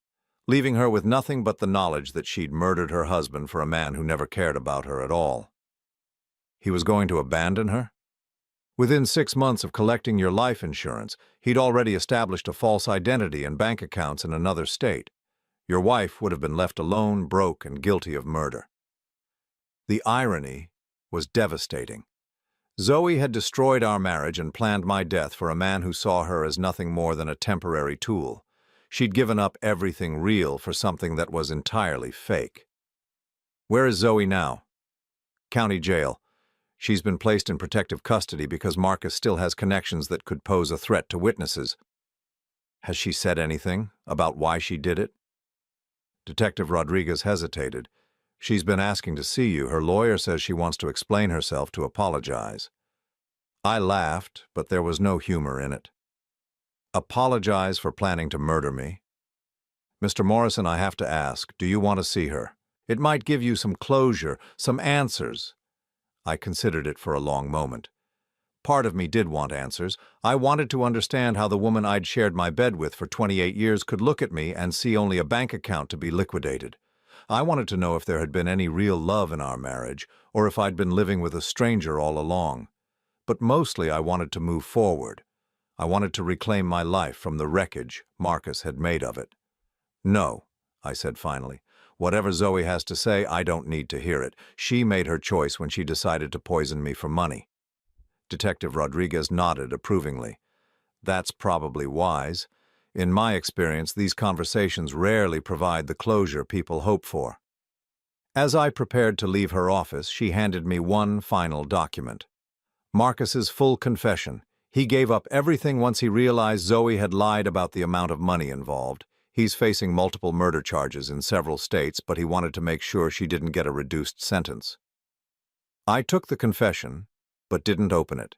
Speaker 1: leaving her with nothing but the knowledge that she'd murdered her husband for a man who never cared about her at all. He was going to abandon her? Within 6 months of collecting your life insurance, he'd already established a false identity and bank accounts in another state. Your wife would have been left alone, broke, and guilty of murder. The irony was devastating. Zoe had destroyed our marriage and planned my death for a man who saw her as nothing more than a temporary tool. She'd given up everything real for something that was entirely fake. Where is Zoe now? County jail. She's been placed in protective custody because Marcus still has connections that could pose a threat to witnesses. Has she said anything about why she did it? Detective Rodriguez hesitated. She's been asking to see you. Her lawyer says she wants to explain herself, to apologize. I laughed, but there was no humor in it. Apologize for planning to murder me? Mr. Morrison, I have to ask, do you want to see her? It might give you some closure, some answers. I considered it for a long moment. Part of me did want answers. I wanted to understand how the woman I'd shared my bed with for 28 years could look at me and see only a bank account to be liquidated. I wanted to know if there had been any real love in our marriage, or if I'd been living with a stranger all along. But mostly I wanted to move forward. I wanted to reclaim my life from the wreckage Marcus had made of it. No, I said finally. Whatever Zoe has to say, I don't need to hear it. She made her choice when she decided to poison me for money. Detective Rodriguez nodded approvingly. That's probably wise. In my experience, these conversations rarely provide the closure people hope for. As I prepared to leave her office, she handed me one final document. Marcus's full confession. He gave up everything once he realized Zoe had lied about the amount of money involved. He's facing multiple murder charges in several states, but he wanted to make sure she didn't get a reduced sentence. I took the confession, but didn't open it.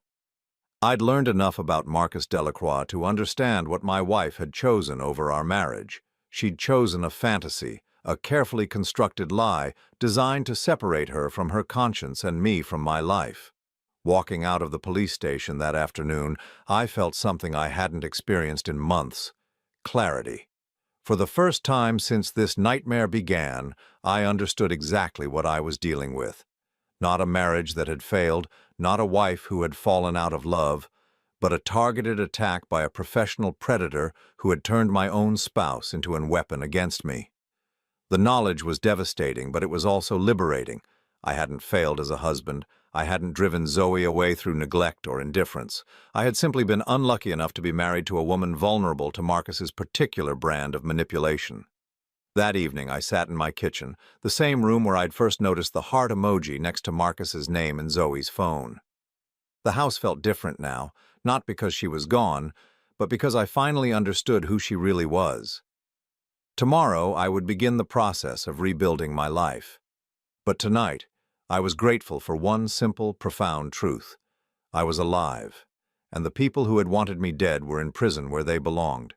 Speaker 1: I'd learned enough about Marcus Delacroix to understand what my wife had chosen over our marriage. She'd chosen a fantasy, a carefully constructed lie designed to separate her from her conscience and me from my life. Walking out of the police station that afternoon, I felt something I hadn't experienced in months: clarity. For the first time since this nightmare began, I understood exactly what I was dealing with. Not a marriage that had failed, not a wife who had fallen out of love, but a targeted attack by a professional predator who had turned my own spouse into a weapon against me. The knowledge was devastating, but it was also liberating. I hadn't failed as a husband. I hadn't driven Zoe away through neglect or indifference. I had simply been unlucky enough to be married to a woman vulnerable to Marcus's particular brand of manipulation. That evening, I sat in my kitchen, the same room where I'd first noticed the heart emoji next to Marcus's name in Zoe's phone. The house felt different now, not because she was gone, but because I finally understood who she really was. Tomorrow, I would begin the process of rebuilding my life. But tonight, I was grateful for one simple, profound truth. I was alive, and the people who had wanted me dead were in prison where they belonged.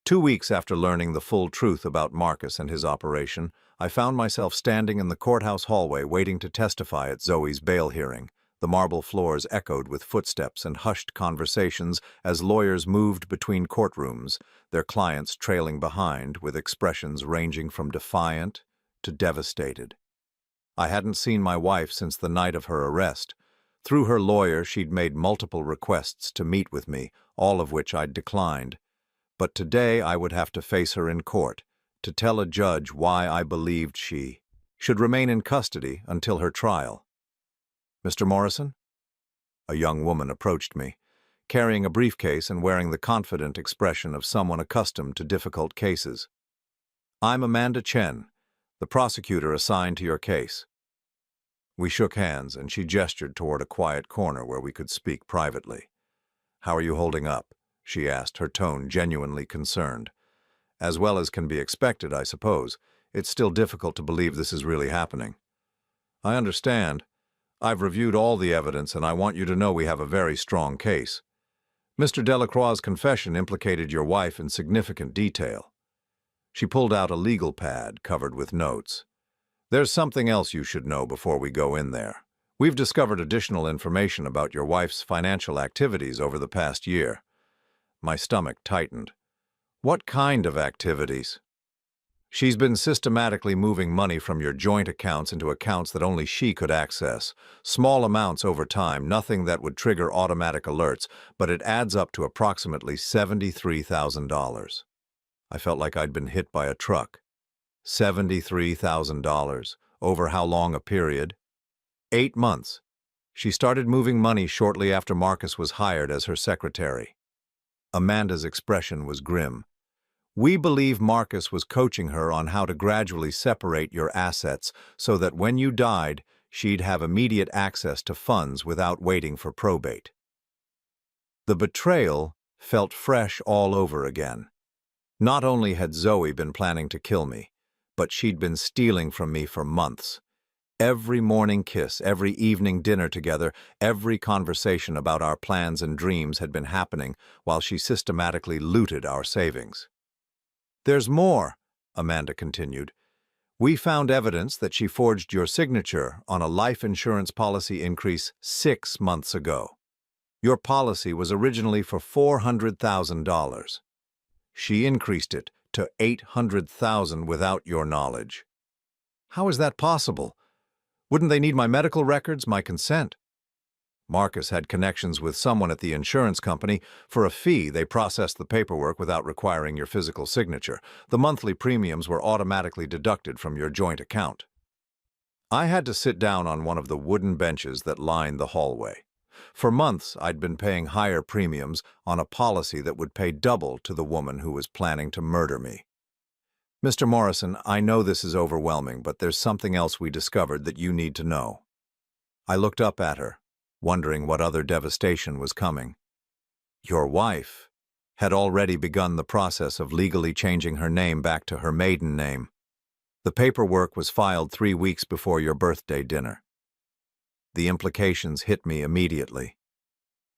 Speaker 1: 2 weeks after learning the full truth about Marcus and his operation, I found myself standing in the courthouse hallway waiting to testify at Zoe's bail hearing. The marble floors echoed with footsteps and hushed conversations as lawyers moved between courtrooms, their clients trailing behind with expressions ranging from defiant to devastated. I hadn't seen my wife since the night of her arrest. Through her lawyer, she'd made multiple requests to meet with me, all of which I'd declined. But today I would have to face her in court, to tell a judge why I believed she should remain in custody until her trial. "Mr. Morrison?" A young woman approached me, carrying a briefcase and wearing the confident expression of someone accustomed to difficult cases. "I'm Amanda Chen, the prosecutor assigned to your case." We shook hands, and she gestured toward a quiet corner where we could speak privately. "How are you holding up?" she asked, her tone genuinely concerned. "As well as can be expected, I suppose. It's still difficult to believe this is really happening." "I understand. I've reviewed all the evidence, and I want you to know we have a very strong case. Mr. Delacroix's confession implicated your wife in significant detail." She pulled out a legal pad covered with notes. "There's something else you should know before we go in there. We've discovered additional information about your wife's financial activities over the past year." My stomach tightened. "What kind of activities?" "She's been systematically moving money from your joint accounts into accounts that only she could access. Small amounts over time, nothing that would trigger automatic alerts, but it adds up to approximately $73,000. I felt like I'd been hit by a truck. $73,000. Over how long a period? 8 months. She started moving money shortly after Marcus was hired as her secretary. Amanda's expression was grim. "We believe Marcus was coaching her on how to gradually separate your assets so that when you died, she'd have immediate access to funds without waiting for probate." The betrayal felt fresh all over again. Not only had Zoe been planning to kill me, but she'd been stealing from me for months. Every morning kiss, every evening dinner together, every conversation about our plans and dreams had been happening while she systematically looted our savings. "There's more," Amanda continued. "We found evidence that she forged your signature on a life insurance policy increase 6 months ago. Your policy was originally for $400,000. She increased it to $800,000 without your knowledge." "How is that possible? Wouldn't they need my medical records, my consent?" "Marcus had connections with someone at the insurance company. For a fee, they processed the paperwork without requiring your physical signature. The monthly premiums were automatically deducted from your joint account." I had to sit down on one of the wooden benches that lined the hallway. For months, I'd been paying higher premiums on a policy that would pay double to the woman who was planning to murder me. Mr. Morrison, I know this is overwhelming, but there's something else we discovered that you need to know. I looked up at her, wondering what other devastation was coming. Your wife had already begun the process of legally changing her name back to her maiden name. The paperwork was filed 3 weeks before your birthday dinner. The implications hit me immediately.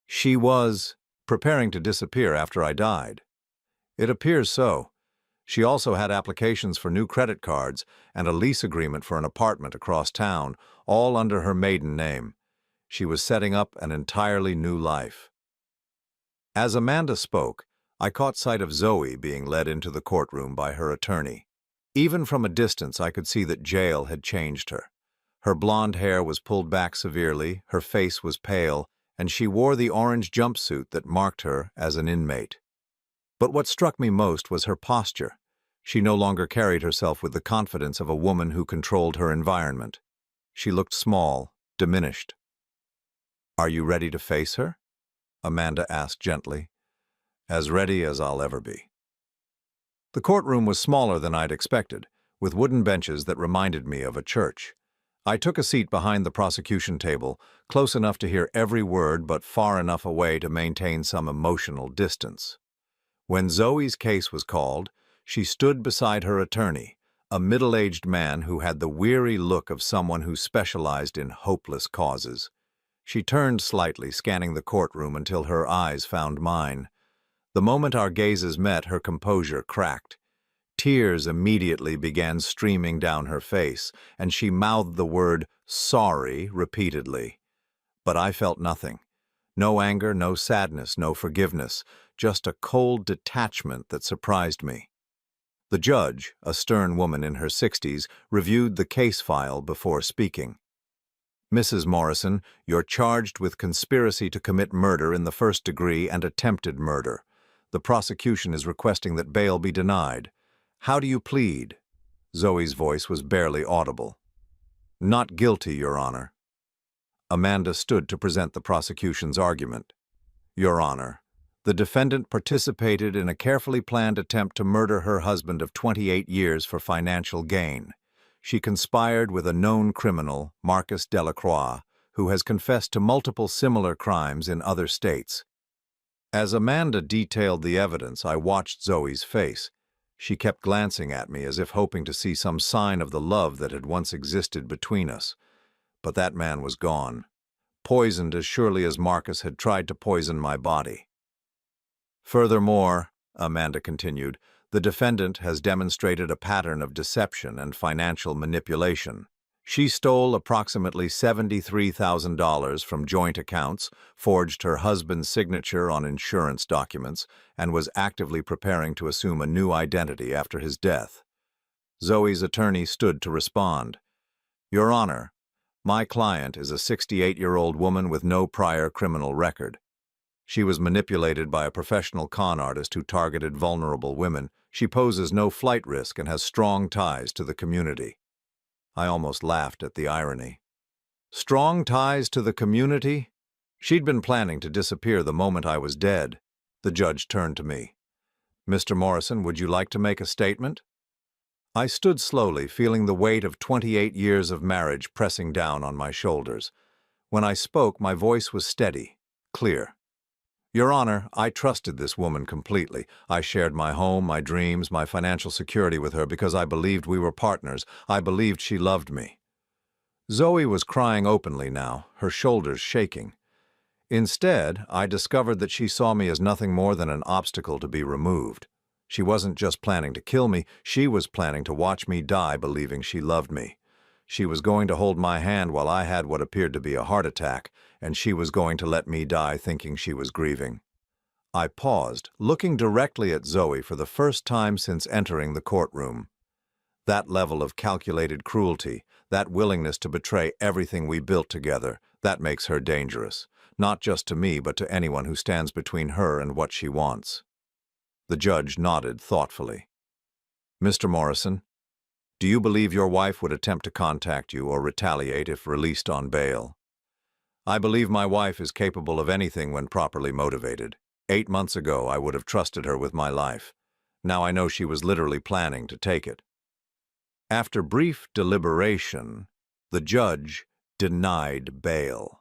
Speaker 1: She was preparing to disappear after I died. It appears so. She also had applications for new credit cards and a lease agreement for an apartment across town, all under her maiden name. She was setting up an entirely new life. As Amanda spoke, I caught sight of Zoe being led into the courtroom by her attorney. Even from a distance, I could see that jail had changed her. Her blonde hair was pulled back severely, her face was pale, and she wore the orange jumpsuit that marked her as an inmate. But what struck me most was her posture. She no longer carried herself with the confidence of a woman who controlled her environment. She looked small, diminished. "Are you ready to face her?" Amanda asked gently. "As ready as I'll ever be." The courtroom was smaller than I'd expected, with wooden benches that reminded me of a church. I took a seat behind the prosecution table, close enough to hear every word but far enough away to maintain some emotional distance. When Zoe's case was called, she stood beside her attorney, a middle-aged man who had the weary look of someone who specialized in hopeless causes. She turned slightly, scanning the courtroom until her eyes found mine. The moment our gazes met, her composure cracked. Tears immediately began streaming down her face, and she mouthed the word "sorry" repeatedly. But I felt nothing. No anger, no sadness, no forgiveness, just a cold detachment that surprised me. The judge, a stern woman in her 60s, reviewed the case file before speaking. "Mrs. Morrison, you're charged with conspiracy to commit murder in the first degree and attempted murder. The prosecution is requesting that bail be denied. How do you plead?" Zoe's voice was barely audible. "Not guilty, Your Honor." Amanda stood to present the prosecution's argument. "Your Honor, the defendant participated in a carefully planned attempt to murder her husband of 28 years for financial gain. She conspired with a known criminal, Marcus Delacroix, who has confessed to multiple similar crimes in other states." As Amanda detailed the evidence, I watched Zoe's face. She kept glancing at me as if hoping to see some sign of the love that had once existed between us. But that man was gone, poisoned as surely as Marcus had tried to poison my body. "Furthermore," Amanda continued, "the defendant has demonstrated a pattern of deception and financial manipulation. She stole approximately $73,000 from joint accounts, forged her husband's signature on insurance documents, and was actively preparing to assume a new identity after his death." Zoe's attorney stood to respond. "Your Honor, my client is a 68-year-old woman with no prior criminal record. She was manipulated by a professional con artist who targeted vulnerable women. She poses no flight risk and has strong ties to the community." I almost laughed at the irony. Strong ties to the community? She'd been planning to disappear the moment I was dead. The judge turned to me. "Mr. Morrison, would you like to make a statement?" I stood slowly, feeling the weight of 28 years of marriage pressing down on my shoulders. When I spoke, my voice was steady, clear. "Your Honor, I trusted this woman completely. I shared my home, my dreams, my financial security with her because I believed we were partners. I believed she loved me." Zoe was crying openly now, her shoulders shaking. Instead, I discovered that she saw me as nothing more than an obstacle to be removed. She wasn't just planning to kill me, she was planning to watch me die believing she loved me. She was going to hold my hand while I had what appeared to be a heart attack, and she was going to let me die thinking she was grieving. I paused, looking directly at Zoe for the first time since entering the courtroom. That level of calculated cruelty, that willingness to betray everything we built together, that makes her dangerous, not just to me but to anyone who stands between her and what she wants. The judge nodded thoughtfully. "Mr. Morrison, do you believe your wife would attempt to contact you or retaliate if released on bail?" I believe my wife is capable of anything when properly motivated. 8 months ago, I would have trusted her with my life. Now I know she was literally planning to take it. After brief deliberation, the judge denied bail.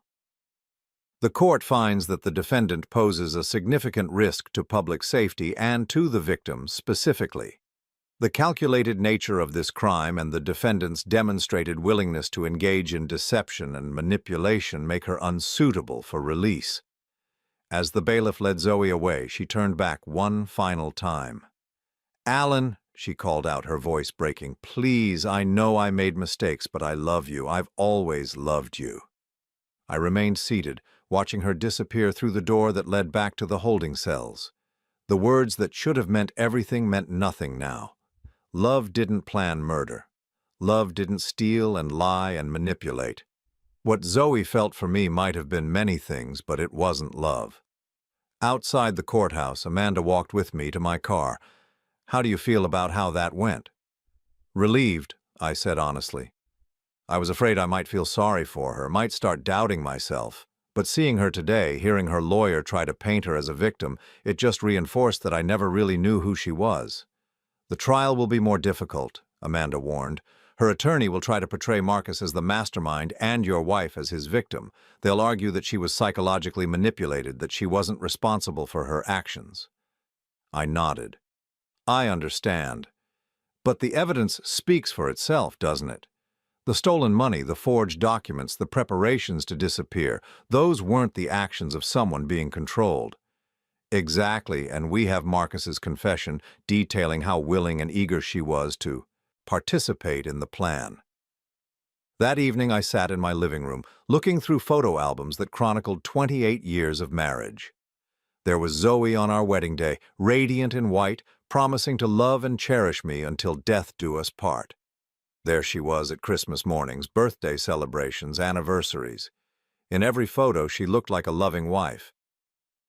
Speaker 1: The court finds that the defendant poses a significant risk to public safety and to the victim specifically. The calculated nature of this crime and the defendant's demonstrated willingness to engage in deception and manipulation make her unsuitable for release. As the bailiff led Zoe away, she turned back one final time. "Alan," she called out, her voice breaking, "please, I know I made mistakes, but I love you. I've always loved you." I remained seated, watching her disappear through the door that led back to the holding cells. The words that should have meant everything meant nothing now. Love didn't plan murder. Love didn't steal and lie and manipulate. What Zoe felt for me might have been many things, but it wasn't love. Outside the courthouse, Amanda walked with me to my car. "How do you feel about how that went?" "Relieved," I said honestly. I was afraid I might feel sorry for her, might start doubting myself. But seeing her today, hearing her lawyer try to paint her as a victim, it just reinforced that I never really knew who she was. "The trial will be more difficult," Amanda warned. "Her attorney will try to portray Marcus as the mastermind and your wife as his victim. They'll argue that she was psychologically manipulated, that she wasn't responsible for her actions." I nodded. "I understand. But the evidence speaks for itself, doesn't it? The stolen money, the forged documents, the preparations to disappear, those weren't the actions of someone being controlled." "Exactly, and we have Marcus's confession detailing how willing and eager she was to participate in the plan." That evening I sat in my living room, looking through photo albums that chronicled 28 years of marriage. There was Zoe on our wedding day, radiant in white, promising to love and cherish me until death do us part. There she was at Christmas mornings, birthday celebrations, anniversaries. In every photo, she looked like a loving wife.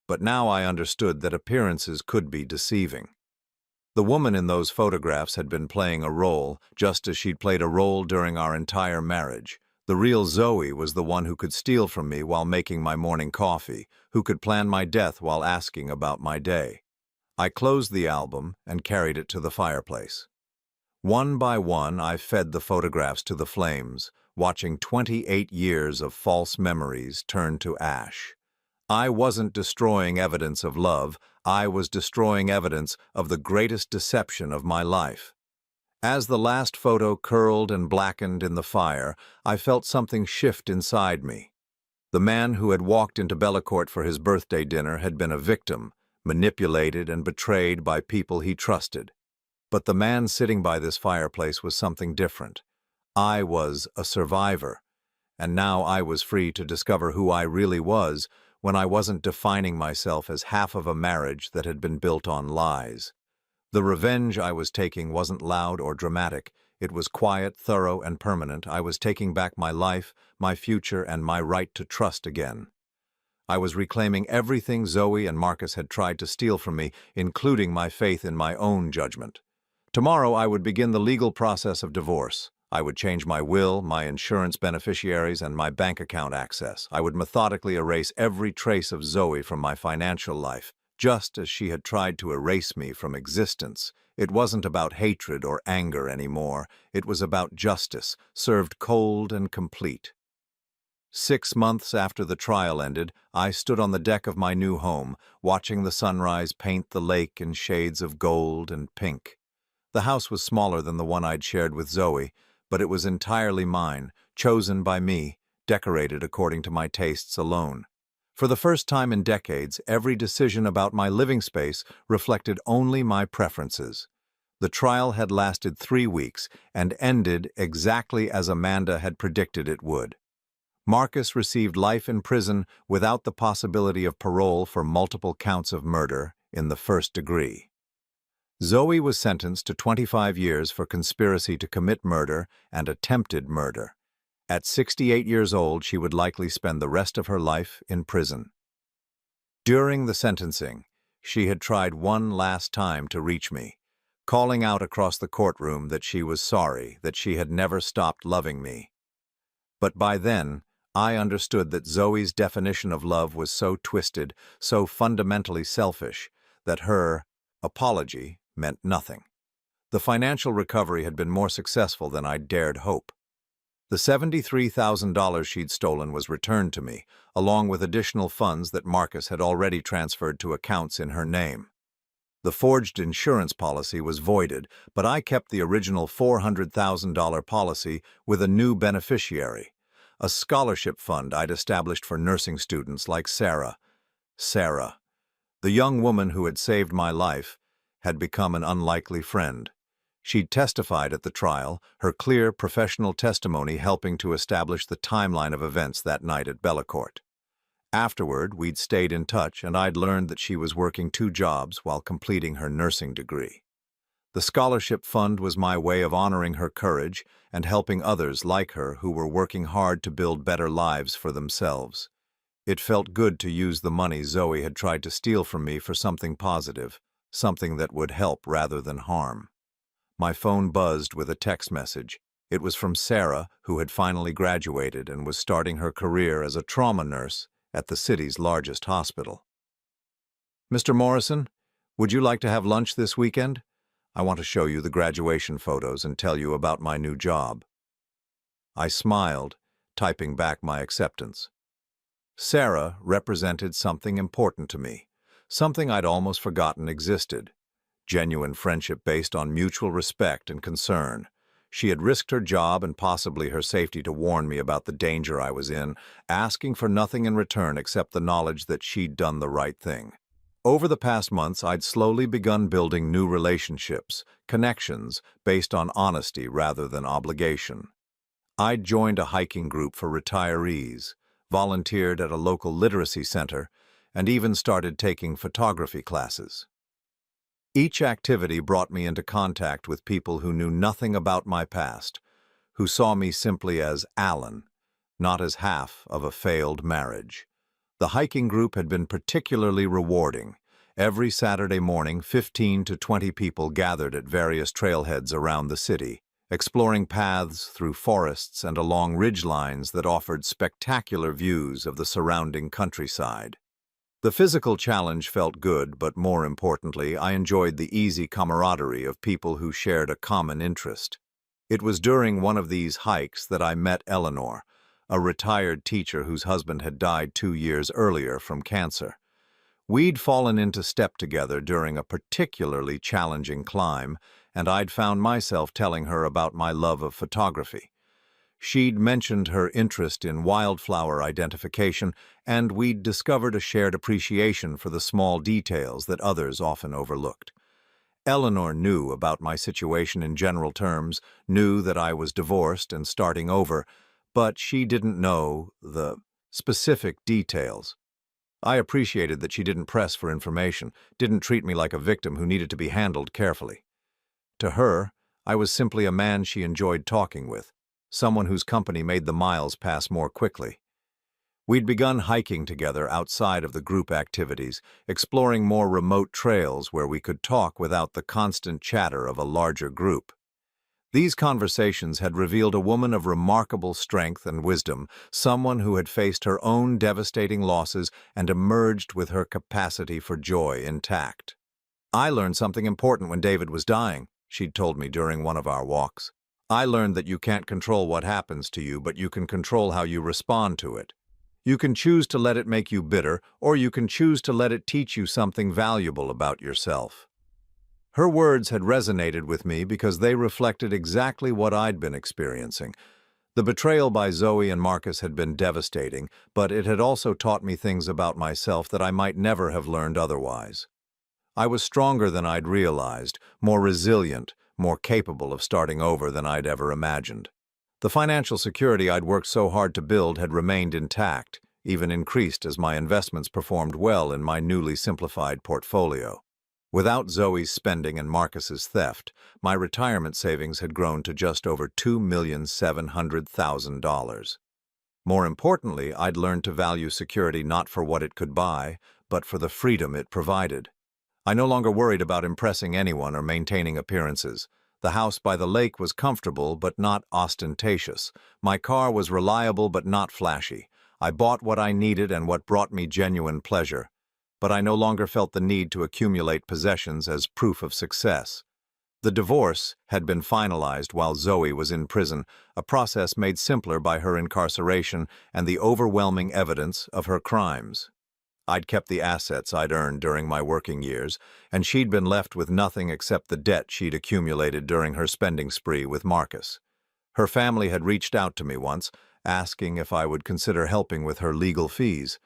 Speaker 1: But now I understood that appearances could be deceiving. The woman in those photographs had been playing a role, just as she'd played a role during our entire marriage. The real Zoe was the one who could steal from me while making my morning coffee, who could plan my death while asking about my day. I closed the album and carried it to the fireplace. One by one, I fed the photographs to the flames, watching 28 years of false memories turn to ash. I wasn't destroying evidence of love, I was destroying evidence of the greatest deception of my life. As the last photo curled and blackened in the fire, I felt something shift inside me. The man who had walked into Bellecourt for his birthday dinner had been a victim, manipulated and betrayed by people he trusted. But the man sitting by this fireplace was something different. I was a survivor, and now I was free to discover who I really was when I wasn't defining myself as half of a marriage that had been built on lies. The revenge I was taking wasn't loud or dramatic. It was quiet, thorough, and permanent. I was taking back my life, my future, and my right to trust again. I was reclaiming everything Zoe and Marcus had tried to steal from me, including my faith in my own judgment. Tomorrow I would begin the legal process of divorce. I would change my will, my insurance beneficiaries, and my bank account access. I would methodically erase every trace of Zoe from my financial life, just as she had tried to erase me from existence. It wasn't about hatred or anger anymore. It was about justice, served cold and complete. 6 months after the trial ended, I stood on the deck of my new home, watching the sunrise paint the lake in shades of gold and pink. The house was smaller than the one I'd shared with Zoe, but it was entirely mine, chosen by me, decorated according to my tastes alone. For the first time in decades, every decision about my living space reflected only my preferences. The trial had lasted 3 weeks and ended exactly as Amanda had predicted it would. Marcus received life in prison without the possibility of parole for multiple counts of murder in the first degree. Zoe was sentenced to 25 years for conspiracy to commit murder and attempted murder. At 68 years old, she would likely spend the rest of her life in prison. During the sentencing, she had tried one last time to reach me, calling out across the courtroom that she was sorry, that she had never stopped loving me. But by then, I understood that Zoe's definition of love was so twisted, so fundamentally selfish, that her apology meant nothing. The financial recovery had been more successful than I'd dared hope. The $73,000 she'd stolen was returned to me, along with additional funds that Marcus had already transferred to accounts in her name. The forged insurance policy was voided, but I kept the original $400,000 policy with a new beneficiary, a scholarship fund I'd established for nursing students like Sarah. Sarah, the young woman who had saved my life, had become an unlikely friend. She'd testified at the trial, her clear professional testimony helping to establish the timeline of events that night at Bellacourt. Afterward, we'd stayed in touch, and I'd learned that she was working 2 jobs while completing her nursing degree. The scholarship fund was my way of honoring her courage and helping others like her who were working hard to build better lives for themselves. It felt good to use the money Zoe had tried to steal from me for something positive, something that would help rather than harm. My phone buzzed with a text message. It was from Sarah, who had finally graduated and was starting her career as a trauma nurse at the city's largest hospital. "Mr. Morrison, would you like to have lunch this weekend? I want to show you the graduation photos and tell you about my new job." I smiled, typing back my acceptance. Sarah represented something important to me, something I'd almost forgotten existed. Genuine friendship based on mutual respect and concern. She had risked her job and possibly her safety to warn me about the danger I was in, asking for nothing in return except the knowledge that she'd done the right thing. Over the past months, I'd slowly begun building new relationships, connections, based on honesty rather than obligation. I'd joined a hiking group for retirees, volunteered at a local literacy center, and even started taking photography classes. Each activity brought me into contact with people who knew nothing about my past, who saw me simply as Alan, not as half of a failed marriage. The hiking group had been particularly rewarding. Every Saturday morning, 15 to 20 people gathered at various trailheads around the city, exploring paths through forests and along ridgelines that offered spectacular views of the surrounding countryside. The physical challenge felt good, but more importantly, I enjoyed the easy camaraderie of people who shared a common interest. It was during one of these hikes that I met Eleanor, a retired teacher whose husband had died 2 years earlier from cancer. We'd fallen into step together during a particularly challenging climb, and I'd found myself telling her about my love of photography. She'd mentioned her interest in wildflower identification, and we'd discovered a shared appreciation for the small details that others often overlooked. Eleanor knew about my situation in general terms, knew that I was divorced and starting over, but she didn't know the specific details. I appreciated that she didn't press for information, didn't treat me like a victim who needed to be handled carefully. To her, I was simply a man she enjoyed talking with, someone whose company made the miles pass more quickly. We'd begun hiking together outside of the group activities, exploring more remote trails where we could talk without the constant chatter of a larger group. These conversations had revealed a woman of remarkable strength and wisdom, someone who had faced her own devastating losses and emerged with her capacity for joy intact. "I learned something important when David was dying," she'd told me during one of our walks. "I learned that you can't control what happens to you, but you can control how you respond to it. You can choose to let it make you bitter, or you can choose to let it teach you something valuable about yourself." Her words had resonated with me because they reflected exactly what I'd been experiencing. The betrayal by Zoe and Marcus had been devastating, but it had also taught me things about myself that I might never have learned otherwise. I was stronger than I'd realized, more resilient, more capable of starting over than I'd ever imagined. The financial security I'd worked so hard to build had remained intact, even increased as my investments performed well in my newly simplified portfolio. Without Zoe's spending and Marcus's theft, my retirement savings had grown to just over $2,700,000. More importantly, I'd learned to value security not for what it could buy, but for the freedom it provided. I no longer worried about impressing anyone or maintaining appearances. The house by the lake was comfortable but not ostentatious. My car was reliable but not flashy. I bought what I needed and what brought me genuine pleasure. But I no longer felt the need to accumulate possessions as proof of success. The divorce had been finalized while Zoe was in prison, a process made simpler by her incarceration and the overwhelming evidence of her crimes. I'd kept the assets I'd earned during my working years, and she'd been left with nothing except the debt she'd accumulated during her spending spree with Marcus. Her family had reached out to me once, asking if I would consider helping with her legal fees.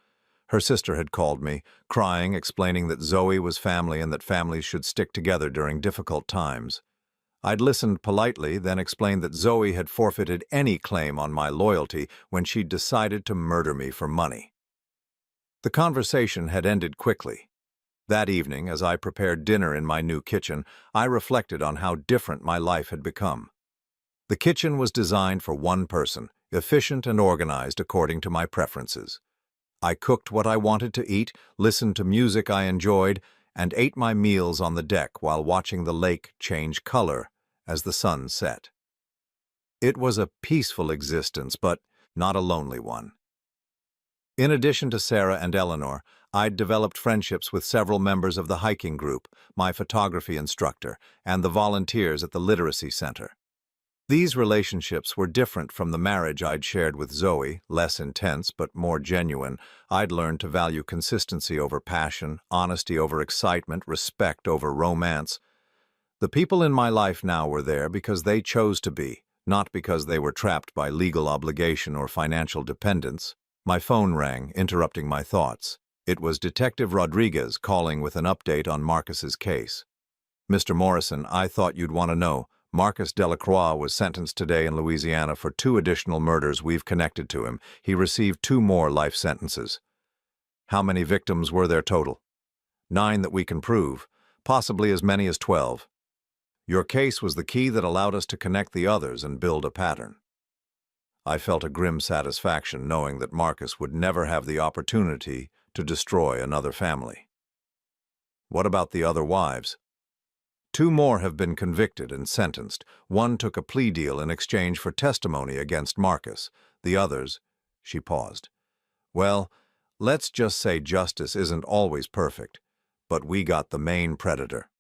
Speaker 1: Her sister had called me, crying, explaining that Zoe was family and that families should stick together during difficult times. I'd listened politely, then explained that Zoe had forfeited any claim on my loyalty when she'd decided to murder me for money. The conversation had ended quickly. That evening, as I prepared dinner in my new kitchen, I reflected on how different my life had become. The kitchen was designed for one person, efficient and organized according to my preferences. I cooked what I wanted to eat, listened to music I enjoyed, and ate my meals on the deck while watching the lake change color as the sun set. It was a peaceful existence, but not a lonely one. In addition to Sarah and Eleanor, I'd developed friendships with several members of the hiking group, my photography instructor, and the volunteers at the literacy center. These relationships were different from the marriage I'd shared with Zoe, less intense but more genuine. I'd learned to value consistency over passion, honesty over excitement, respect over romance. The people in my life now were there because they chose to be, not because they were trapped by legal obligation or financial dependence. My phone rang, interrupting my thoughts. It was Detective Rodriguez calling with an update on Marcus's case. "Mr. Morrison, I thought you'd want to know. Marcus Delacroix was sentenced today in Louisiana for 2 additional murders we've connected to him. He received 2 more life sentences." "How many victims were there total?" 9 that we can prove, possibly as many as 12. "Your case was the key that allowed us to connect the others and build a pattern." I felt a grim satisfaction knowing that Marcus would never have the opportunity to destroy another family. "What about the other wives?" 2 more have been convicted and sentenced. 1 took a plea deal in exchange for testimony against Marcus. The others, she paused. "Well, let's just say justice isn't always perfect, but we got the main predator."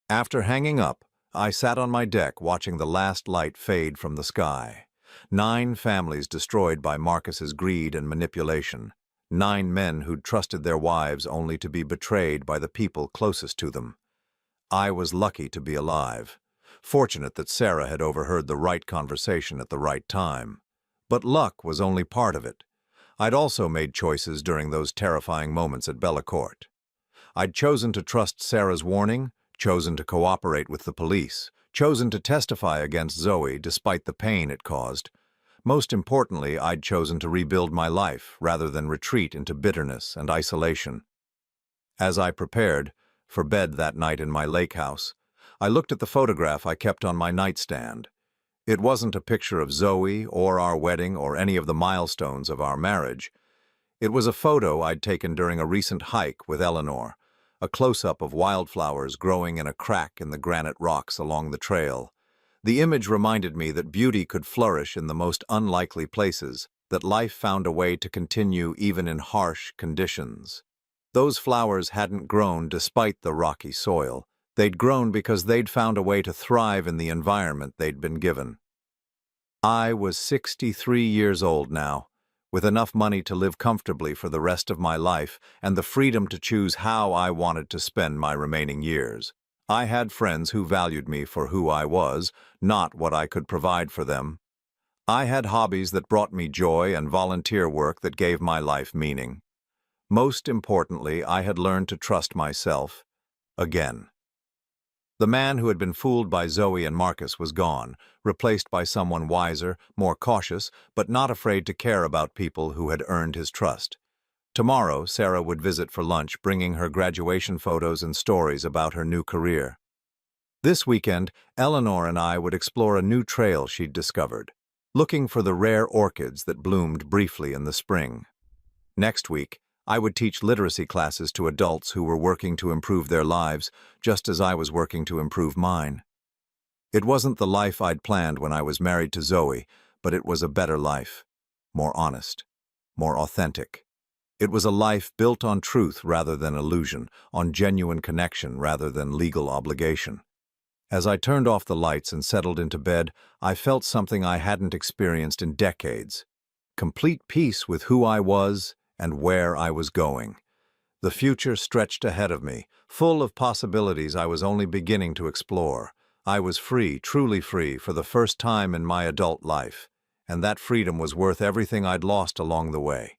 Speaker 1: After hanging up, I sat on my deck watching the last light fade from the sky. 9 families destroyed by Marcus's greed and manipulation. 9 men who'd trusted their wives only to be betrayed by the people closest to them. I was lucky to be alive, fortunate that Sarah had overheard the right conversation at the right time. But luck was only part of it. I'd also made choices during those terrifying moments at Bellacourt. I'd chosen to trust Sarah's warning, chosen to cooperate with the police, chosen to testify against Zoe despite the pain it caused. Most importantly, I'd chosen to rebuild my life rather than retreat into bitterness and isolation. As I prepared for bed that night in my lake house, I looked at the photograph I kept on my nightstand. It wasn't a picture of Zoe or our wedding or any of the milestones of our marriage. It was a photo I'd taken during a recent hike with Eleanor, a close-up of wildflowers growing in a crack in the granite rocks along the trail. The image reminded me that beauty could flourish in the most unlikely places, that life found a way to continue even in harsh conditions. Those flowers hadn't grown despite the rocky soil. They'd grown because they'd found a way to thrive in the environment they'd been given. I was 63 years old now, with enough money to live comfortably for the rest of my life and the freedom to choose how I wanted to spend my remaining years. I had friends who valued me for who I was, not what I could provide for them. I had hobbies that brought me joy and volunteer work that gave my life meaning. Most importantly, I had learned to trust myself again. The man who had been fooled by Zoe and Marcus was gone, replaced by someone wiser, more cautious, but not afraid to care about people who had earned his trust. Tomorrow, Sarah would visit for lunch, bringing her graduation photos and stories about her new career. This weekend, Eleanor and I would explore a new trail she'd discovered, looking for the rare orchids that bloomed briefly in the spring. Next week, I would teach literacy classes to adults who were working to improve their lives, just as I was working to improve mine. It wasn't the life I'd planned when I was married to Zoe, but it was a better life. More honest. More authentic. It was a life built on truth rather than illusion, on genuine connection rather than legal obligation. As I turned off the lights and settled into bed, I felt something I hadn't experienced in decades. Complete peace with who I was and where I was going. The future stretched ahead of me, full of possibilities I was only beginning to explore. I was free, truly free, for the first time in my adult life, and that freedom was worth everything I'd lost along the way.